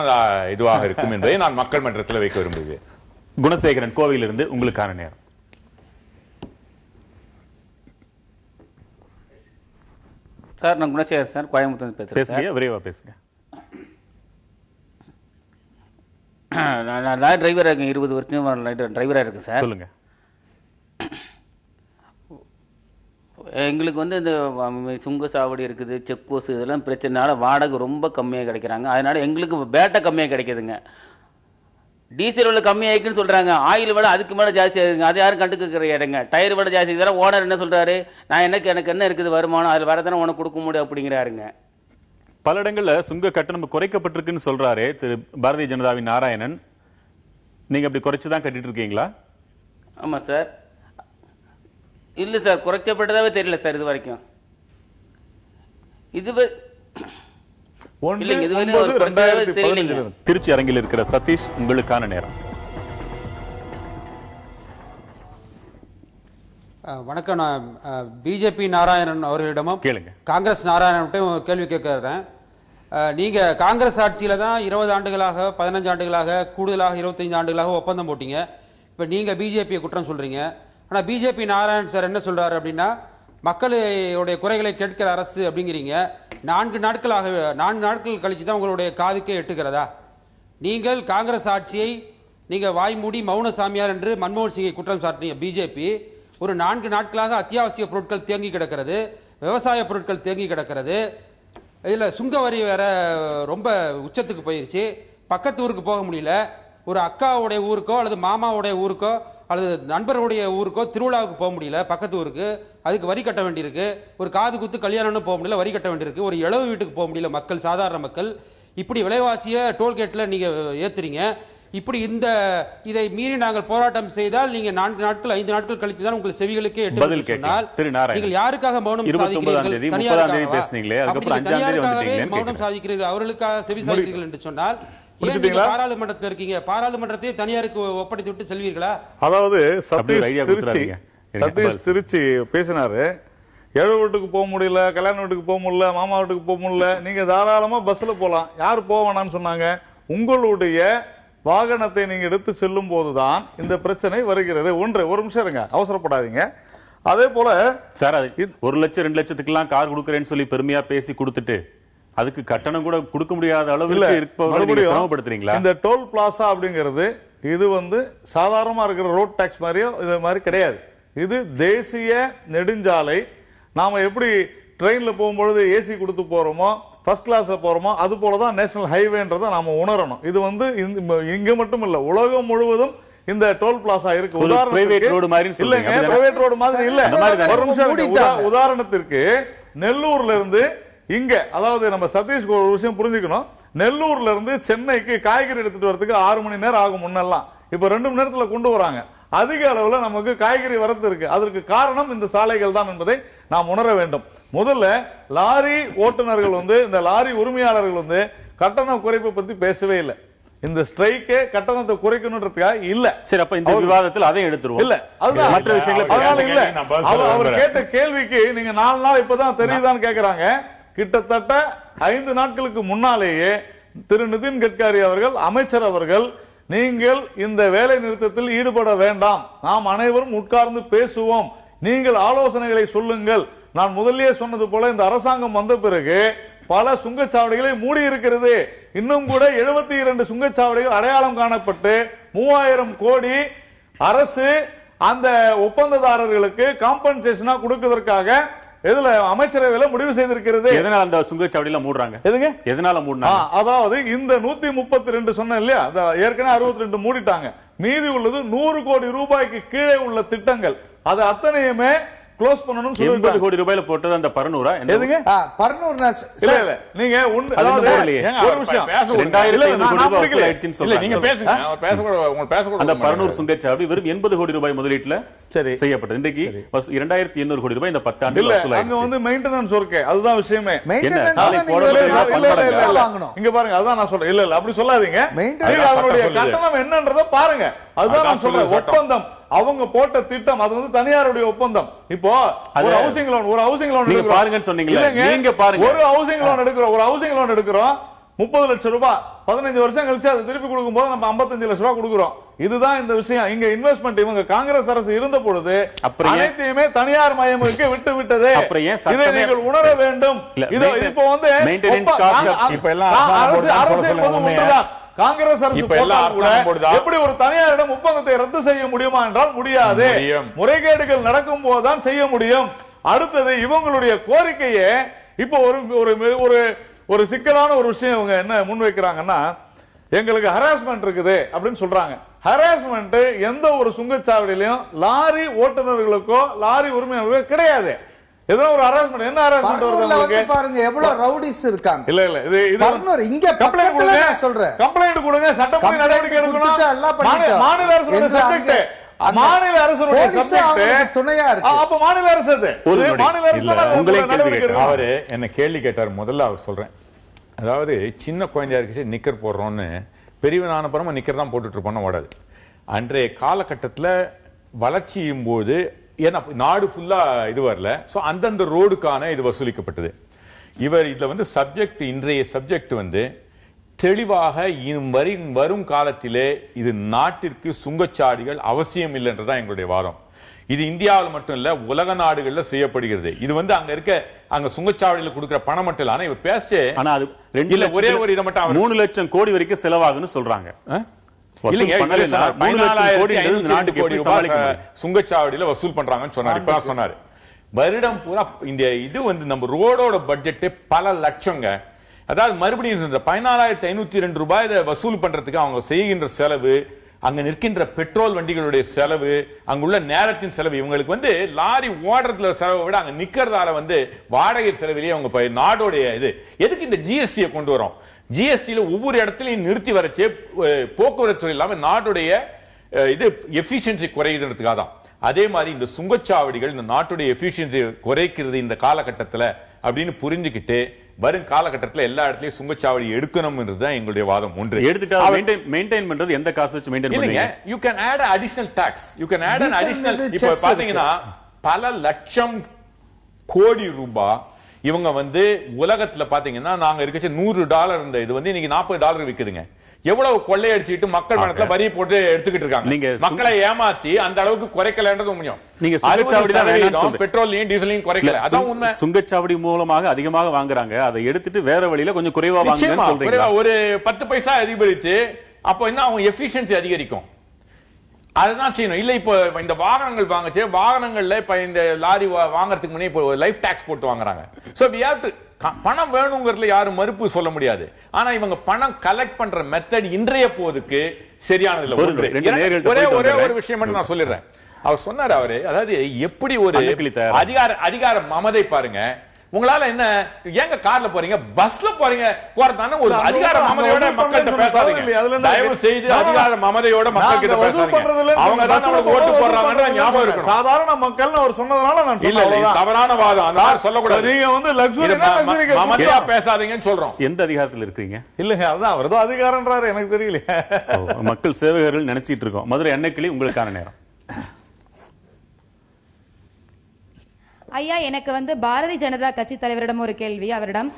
இதுவாக இருக்கும் என்பதை நான் மக்கள் மன்றத்தில் வைக்க விரும்புகிறேன். குணசேகரன், கோவையிலிருந்து உங்களுக்கான நேரம். சார், நான் குணசேகர் சார், கோயம்புத்தூர் பேசுறேன். விரைவா பேசுங்க. நான் டிரைவராக இருக்கேன், 20 வருஷம் டிரைவராக இருக்கு சார். சொல்லுங்க. எங்களுக்கு இந்த சுங்க சாவடி இருக்குது, செக் போஸ்ட், இதெல்லாம் பிரச்சனைனால வாடகை ரொம்ப கம்மியாக கிடைக்கிறாங்க. அதனால எங்களுக்கு பேட்டை கம்மியாக கிடைக்குதுங்க. டீசல் விலை கம்மியாகிக்குன்னு சொல்றாங்க, ஆயில் விலை அதுக்கு மேலே ஜாஸ்தி ஆகுதுங்க. அது யாரும் கண்டுக்கிற இடங்க. டயர் விலை ஜாஸ்தி இதெல்லாம் ஓனர் என்ன சொல்றாரு, நான் எனக்கு என்ன இருக்குது வருமானம், அதில் வரதானே உனக்கு கொடுக்க முடியும் அப்படிங்கிறாருங்க. பல இடங்கள்ல சுங்க கட்டணம் குறைக்கப்பட்டிருக்குன்னு சொல்றாரு திரு பாரதிய ஜனதாவின் நாராயணன். நீங்க அப்படி குறைச்சுதான் கட்டிட்டு இருக்கீங்களா? ஆமா சார். இல்ல சார், குறைக்கப்பட்டதாவே தெரியல சார் இது வரைக்கும். திருச்சி அரங்கில் இருக்கிற சதீஷ், உங்களுக்கான நேரம். வணக்கம். நான் பிஜேபி நாராயணன் அவர்களிடமும் கேளுங்க, காங்கிரஸ் நாராயணன் கேள்வி கேட்கிறேன். நீங்க காங்கிரஸ் ஆட்சியில தான் 20 ஆண்டுகளாக, 15 ஆண்டுகளாக, கூடுதலாக 25 ஆண்டுகளாக ஒப்பந்தம் போட்டீங்க. இப்ப நீங்க பிஜேபியை குற்றம் சொல்றீங்க. ஆனா பிஜேபி நாராயணன் சார் என்ன சொல்றாரு அப்படின்னா, மக்களுடைய குறைகளை கேட்கிற அரசு அப்படிங்கிறீங்க. 4 நாட்கள் கழிச்சு தான் உங்களுடைய காதுக்கே எட்டுகிறதா? நீங்கள் காங்கிரஸ் ஆட்சியை நீங்க வாய் மூடி மௌன சாமியார் என்று மன்மோகன் சிங்கை குற்றம் சாட்டுறீங்க. பிஜேபி ஒரு 4 நாட்களாக அத்தியாவசிய பொருட்கள் தேங்கி கிடக்கிறது. விவசாய பொருட்கள் தேங்கி கிடக்கிறது. இதுல சுங்க வரி வேற ரொம்ப உச்சத்துக்கு போயிருச்சு. பக்கத்து ஊருக்கு போக முடியல. ஒரு அக்காவுடைய ஊருக்கோ அல்லது மாமாவுடைய ஊருக்கோ அல்லது நண்பருடைய ஊருக்கோ திருவிழாவுக்கு போக முடியல. பக்கத்து ஊருக்கு அதுக்கு வரி கட்ட வேண்டியிருக்கு. ஒரு காது குத்து கல்யாணம்னு போக முடியல, வரி கட்ட வேண்டியிருக்கு. ஒரு இளவு வீட்டுக்கு போக முடியல மக்கள், சாதாரண மக்கள். இப்படி விலைவாசிய டோல்கேட்ல நீங்க ஏத்துறீங்க. இப்படி இதை மீறி நாங்கள் போராட்டம் செய்தால் நீங்க 4 நாட்கள் 5 நாட்கள் கழித்து தான் உங்கள் செவிகளுக்கே நீங்கள் யாருக்காக மௌனம் மௌனம் சாதிக்கிறீர்கள்? அவர்களுக்காக செவி சாதிக்கிறீர்கள் என்று சொன்னால் பாராளுமன்றத்தில் இருக்கீங்க, பாராளுமன்றத்தை தனியாருக்கு ஒப்படைத்து விட்டு செல்வீர்களா? அதாவது சதீஷ் திருச்சி பேசினாரு, ஏழு வீட்டுக்கு போக முடியல, கல்யாண வீட்டுக்கு போக முடியல, மாமா வீட்டுக்கு போக முடியல, நீங்க தாராளமா பஸ்ல போலாம். யாரு போக வேணாம்னு சொன்னாங்க? உங்களுடைய வாகனத்தை நீங்க எடுத்து செல்லும் போதுதான் இந்த பிரச்சனை வருகிறது. ஒரு நிமிஷம் இருங்க, அவசரப்படாதீங்க. அதே போல சார், 1 லட்சம் 2 லட்சத்துக்கு கார் கொடுக்கறேன்னு சொல்லி பெருமையா பேசி கொடுத்துட்டு அதுக்கு கட்டணம் கூட கொடுக்க முடியாத அளவுக்கு இருப்பவர்களை சிரமப்படுத்துறீங்களா? இந்த டோல் பிளாசா அப்படிங்கிறது இது சாதாரணமா இருக்கிற ரோட் டாக்ஸ் மாதிரியோ இது மாதிரி கிடையாது. இது தேசிய நெடுஞ்சாலை. நாம எப்படி ட்ரெயின்ல போகும்பொழுது ஏசி கொடுத்து போறோமோ, ஃபர்ஸ்ட் கிளாஸ்ல போறோமோ, அது போலதான் நேஷனல் ஹைவேன்றதை நாம உணரணும். இது இங்க மட்டும் இல்ல, உலகம் முழுவதும் இந்த டோல் பிளாசா இருக்கு. உதாரணத்திற்கு நெல்லூர்ல இருந்து இங்க, அதாவது நம்ம சதீஷ் ஒரு விஷயம் புரிஞ்சுக்கணும், நெல்லூர்ல இருந்து சென்னைக்கு காய்கறி எடுத்துட்டு வரதுக்கு 6 மணி நேரம் ஆகும் முன்னெல்லாம். இப்ப 2 மணி நேரத்துல கொண்டு வராங்க. அதிக அளவுல நமக்கு காய்கறி வரத்து இருக்கு. அதற்கு காரணம் இந்த சாலைகள் தான் என்பதை நாம் உணர வேண்டும். முதல்ல லாரி ஓட்டுநர்கள் இந்த லாரி உரிமையாளர்கள் கட்டண குறைப்பு பத்தி பேசவே இல்லை. இந்த ஸ்ட்ரைக்கே கட்டணத்தை குறைக்கணும்ன்றதுக்காக இல்ல. சரி, அப்ப இந்த விவாதத்தில் அதை எடுத்துருவோம். இல்ல, அதுதான் மற்ற விஷயங்கள் இல்ல. அவர் கேட்ட கேள்விக்கு நீங்க 4 நாள் இப்பதான் தெரியுதான்னு கேக்குறாங்க. கிட்டத்தட்ட 5 நாட்களுக்கு முன்னாலேயே திரு நிதின் கட்காரி அவர்கள், அமைச்சர் அவர்கள், நீங்கள் இந்த வேலை நிறுத்தத்தில் ஈடுபட வேண்டாம், நாம் அனைவரும் உட்கார்ந்து பேசுவோம், நீங்கள் ஆலோசனைகளை சொல்லுங்கள். நான் முதல்லயே சொன்னது போல இந்த அரசாங்கம் வந்த பிறகு பல சுங்கச்சாவடிகளை மூடி இருக்கிறது. இன்னும் கூட 72 சுங்கச்சாவடிகள் அடையாளம் காணப்பட்டு 3000 கோடி அரசு அந்த ஒப்பந்ததாரர்களுக்கு காம்பன்சேஷனா கொடுப்பதற்காக எதுல அமைச்சரவையில முடிவு செய்திருக்கிறது. எதனால அந்த சுங்கச்சாவடியில மூடுறாங்க? எதுங்க எதனால மூடுறாங்க? அதாவது இந்த 132 சொன்ன இல்லையா, ஏற்கனவே 62 மூடிட்டாங்க. மீதி உள்ளது 100 கோடி ரூபாய்க்கு கீழே உள்ள திட்டங்கள். அது அத்தனையுமே க்ளோஸ் பண்ணனும் சொல்லி 80 கோடி ரூபாயில போட்டது அந்த பர்னூரா? எதுங்க பர்னூர்? இல்ல நீங்க ஒரு விஷயம் 2800 கோடி ரூபாய் வசூல் ஆயிடுச்சுன்னு சொல்றாங்க. நீங்க பேசுங்க, அவர் பேசக்கூடாது. அந்த பர்னூர் சுங்கச்சாவடி வெறும் 80 கோடி ரூபாய் முதலீட்டுல செய்யப்பட்டது. இன்றைக்கு 2800 கோடி ரூபாய் இந்த 10 ஆண்டுகள் வசூல் ஆயிடுச்சு. அங்க மெயின்டெனன்ஸ் இருக்கு, அதுதான் விஷயமே. இங்க பாருங்க, அதுதான் நான் சொல்றேன். இல்ல அப்படி சொல்லாதீங்க. அதனுடைய கட்டணம் என்னன்றத பாருங்க. அதுதான் நான் சொல்றேன். ஒப்பந்தம் அவங்க போட்ட திட்டம், அது தனியாருடைய ஒப்பந்தம். இப்போ ஒரு ஹவுசிங் லோன் நீங்க பாருங்கன்னு சொன்னீங்களே, நீங்க பாருங்க. ஒரு ஹவுசிங் லோன் எடுக்கிறோம் 30 லட்சம் ரூபாய். 15 வருஷம் கழிச்சு அது திருப்பி கொடுக்கும் போது நம்ம 55 லட்சம் ரூபாய் கொடுக்கிறோம். இதுதான் இந்த விஷயம். இங்க இன்வெஸ்ட்மெண்ட் இவங்க காங்கிரஸ் அரசு இருந்த பொழுது அனைத்தையுமே தனியார் மயமுக்கு விட்டு விட்டது. இதை நீங்கள் உணர வேண்டும். இப்போ காங்கிரஸ் அரசு எப்படி ஒரு தனியாரிடம் ஒப்பந்தத்தை ரத்து செய்ய முடியுமா என்றால் முடியாது. முறைகேடுகள் நடக்கும் போதுதான் செய்ய முடியும். அடுத்தது இவங்களுடைய கோரிக்கையே இப்போ ஒரு சிக்கலான ஒரு விஷயம் இவங்க என்ன முன்வைக்கிறாங்கன்னா, எங்களுக்கு ஹராஸ்மெண்ட் இருக்குது அப்படின்னு சொல்றாங்க. ஹராஸ்மெண்ட் எந்த ஒரு சுங்கச்சாவடியிலும் லாரி ஓட்டுநர்களுக்கோ லாரி உரிமையாளர்களுக்கோ கிடையாது. ஏதோ ஒரு ஹராஸ்மெண்ட். என்ன ஹராஸ்மெண்ட் வருது பாருங்க, எவ்வளவு ரவுடிஸ் இருக்காங்க. இல்ல இது பர்னூர் இங்க பக்கத்துல நான் சொல்றேன். கம்ப்ளைன்ட் கொடுங்க, சட்டப்படி நடவடிக்கை எடுக்கணும். மாநில அரசோட சப்ஜெக்ட், மாநில அரசுடைய சப்ஜெக்ட் துணையா இருக்கு. அப்ப மாநில அரசு அவரு என்ன கேள்வி கேட்டார். முதல்ல அவர் சொல்றேன், அதாவது சின்ன குழந்தையா இருக்கு நிக்கர் போடுறோம்னு, பெரியவனான பரமா நிக்கர் தான் போட்டுட்டு இருப்போம், ஓடாது. அன்றைய காலகட்டத்தில் வளர்ச்சியும் போது ஏன்னா நாடு ஃபுல்லா இது வரல, சோ அந்தந்த ரோடுக்கான இது வசூலிக்கப்பட்டது. இவர் இதுல சப்ஜெக்ட், இன்றைய சப்ஜெக்ட் தெளிவாக வரும் காலத்திலே இது நாட்டிற்கு சுங்கச்சாவடிகள் அவசியம் இல்லைன்றதான் எங்களுடைய வாதம். இது இந்தியாவில் மட்டும் இல்ல, உலக நாடுகள்ல செய்யப்படுகிறது. இது அங்க சுங்கச்சாவடியில் கொடுக்கிற பணம் மட்டும் இல்ல. ஆனா இவர் பேசிட்டு ஒரே ஒரு இதை மட்டும் 3 லட்சம் கோடி வரைக்கும் செலவாகுன்னு சொல்றாங்க. சுங்கச்சாவடியில வசூல் பண்றாங்கன்னு சொன்னாரு. வருடம் பூரா இந்த இது நம்ம ரோடோட பட்ஜெட் பல லட்சங்க. அதாவது மறுபடியும் 14,502 ரூபாய் இதை வசூல் பண்றதுக்கு அவங்க செய்கின்ற செலவு, அங்க நிற்கின்ற பெட்ரோல் வண்டிகளுடைய செலவு, அங்குள்ள நேரத்தின் செலவு, இவங்களுக்கு லாரி ஓடுறதுல செலவை விட அங்க நிக்கிறதால வாடகை செலவிலேயே அவங்க நாடோடைய இது. எதுக்கு இந்த ஜிஎஸ்டியை கொண்டு வரோம்? ஜிஎஸ்டியில ஒவ்வொரு இடத்துலையும் நிறுத்தி வரைச்சு போக்குவரத்து இல்லாம நாட்டுடைய இது எஃபிஷியன்சி குறையுதுன்றதுக்காக தான். அதே மாதிரி இந்த சுங்கச்சாவடிகள் இந்த நாட்டுடைய எஃபிஷியன்சி குறைக்கிறது இந்த காலகட்டத்தில் அப்படின்னு புரிஞ்சுக்கிட்டு வரும் காலகட்டத்தில் எல்லா இடத்துலயும் சுங்கச்சாவடி எடுக்கணும்ன்றதுதான் எங்களுடைய வாதம். ஒன்று எடுத்துட்டா மெயின்டைன் பண்றது எந்த காசு வச்சு மெயின்டைன் பண்ணுவீங்க? you can add additional tax, you can add an additional. இப்போ பாத்தீங்கன்னா பல லட்சம் கோடி ரூபாய் இவங்க உலகத்துல பாத்தீங்கன்னா நாங்க இருக்க $100 இருந்த இது இன்னைக்கு $40 விக்குதுங்க. எவ்வளவு கொள்ளையடிச்சிட்டு மக்கள் மனத்துல வரி போட்டு எடுத்துக்கிட்டு இருக்காங்க. நீங்க மக்களை ஏமாத்தி அந்த அளவுக்கு குறைக்கலன்றது முடியும். நீங்க பெட்ரோலையும் டீசலையும் குறைக்கல, அதான் உண்மை. சுங்கச்சாவடி மூலமாக அதிகமாக வாங்குறாங்க, அதை எடுத்துட்டு வேற வழியில கொஞ்சம் குறைவா வாங்குங்கன்னு சொல்றீங்க. ஒரு 10 பைசா அதிகரிச்சு அப்ப என்ன அவங்க எஃபிஷியன்சி அதிகரிக்கும். அதுதான் செய்யணும். இல்ல இப்போ இந்த வாகனங்கள் வாங்கச்சு, வாகனங்கள்ல இப்ப இந்த லாரி வாங்குறதுக்கு முன்னே இப்போ லைஃப் டாக்ஸ் போட்டு வாங்குறாங்க. சோ we have to பணம் வேணுங்கிறதுல யாரும் மறுப்பு சொல்ல முடியாது. ஆனா இவங்க பணம் கலெக்ட் பண்ற மெத்தட் இன்றைய போதுக்கு சரியானது இல்ல. ஒரே ஒரு விஷயம் மட்டும் நான் சொல்லிடுறேன். அவர் சொன்னார், அதாவது எப்படி ஒரு அதிகார மமதை பாருங்க. உங்களால என்ன ஏங்க கார்ல போறீங்க, பஸ்ல போறீங்க, போறதான ஒரு அதிகார மமதையோட மக்கள்கிட்ட பேசாதீங்க. தயவு செய்து அதிகார மமதையோட மக்கள் கிட்ட பேசாதீங்க. அவங்க தான் நமக்கு ஓட்டு போடுறாங்கன்ற ஞாபகம் இருக்கணும். சாதாரண மக்கள்னு அவர் சொன்னதனால நான் இல்ல தவறான வாதம் அந்த சொல்லக்கூடாது. நீங்க லக்ஸுரி மமதையா பேசாதீங்கன்னு சொல்றோம். எந்த அதிகாரத்தில் இருக்கீங்க? இல்லங்க அதான் அவர் தான் அதிகாரம்ன்றாரு, எனக்கு தெரியல. மக்கள் சேவகர்கள் நினைச்சிட்டு இருக்கோம். மதுரை எண்ணக்கிளி, உங்களுக்கான நேரம். ஐயா, எனக்கு பாரதிய ஜனதா கட்சி தலைவரிடம் ஒரு கேள்வி. அவரிடம்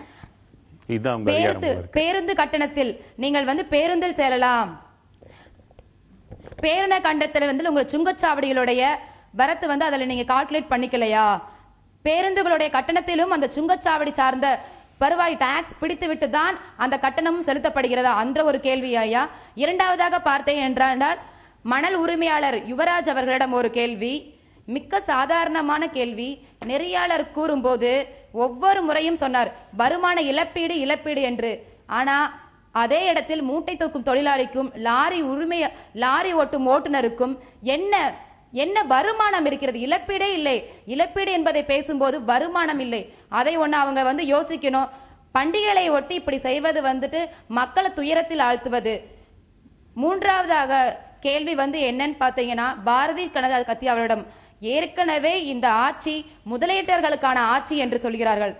பேருந்து கட்டணத்தில் நீங்கள் பேருந்தில் செல்லலாம், பேருந்து கட்டணத்தில் உங்களுக்கு சுங்கச்சாவடிகளுடைய வரத்து அதுல நீங்க கால்குலேட் பண்ணிக்கலையா? பேருந்துகளுடைய கட்டணத்திலும் அந்த சுங்கச்சாவடி சார்ந்த வருவாய் டாக்ஸ் பிடித்து விட்டு தான் அந்த கட்டணமும் செலுத்தப்படுகிறதா என்ற ஒரு கேள்வி ஐயா. இரண்டாவதாக பார்த்தேன் என்றால் மணல் உரிமையாளர் யுவராஜ் அவர்களிடம் ஒரு கேள்வி, மிக்க சாதாரணமான கேள்வி. நெறியாளர் கூறும்போது ஒவ்வொரு முறையும் சொன்னார் வருமான இழப்பீடு என்று. ஆனா அதே இடத்தில் மூட்டை தூக்கும் தொழிலாளிக்கும் லாரி ஓட்டும் ஓட்டுநருக்கும் என்ன வருமானம் இருக்கிறது? இழப்பீடே இல்லை. இழப்பீடு என்பதை பேசும்போது வருமானம் இல்லை. அதை ஒண்ணு அவங்க யோசிக்கணும். பண்டிகைகளை ஒட்டி இப்படி செய்வது மக்களை துயரத்தில் ஆழ்த்துவது. மூன்றாவதாக கேள்வி என்னன்னு பாத்தீங்கன்னா, பாரதிய ஜனதா கட்சி அவரிடம் ஏற்கனவே இந்த ஆட்சி முதலீட்டர்களுக்கான ஆட்சி என்று சொல்கிறார்கள்.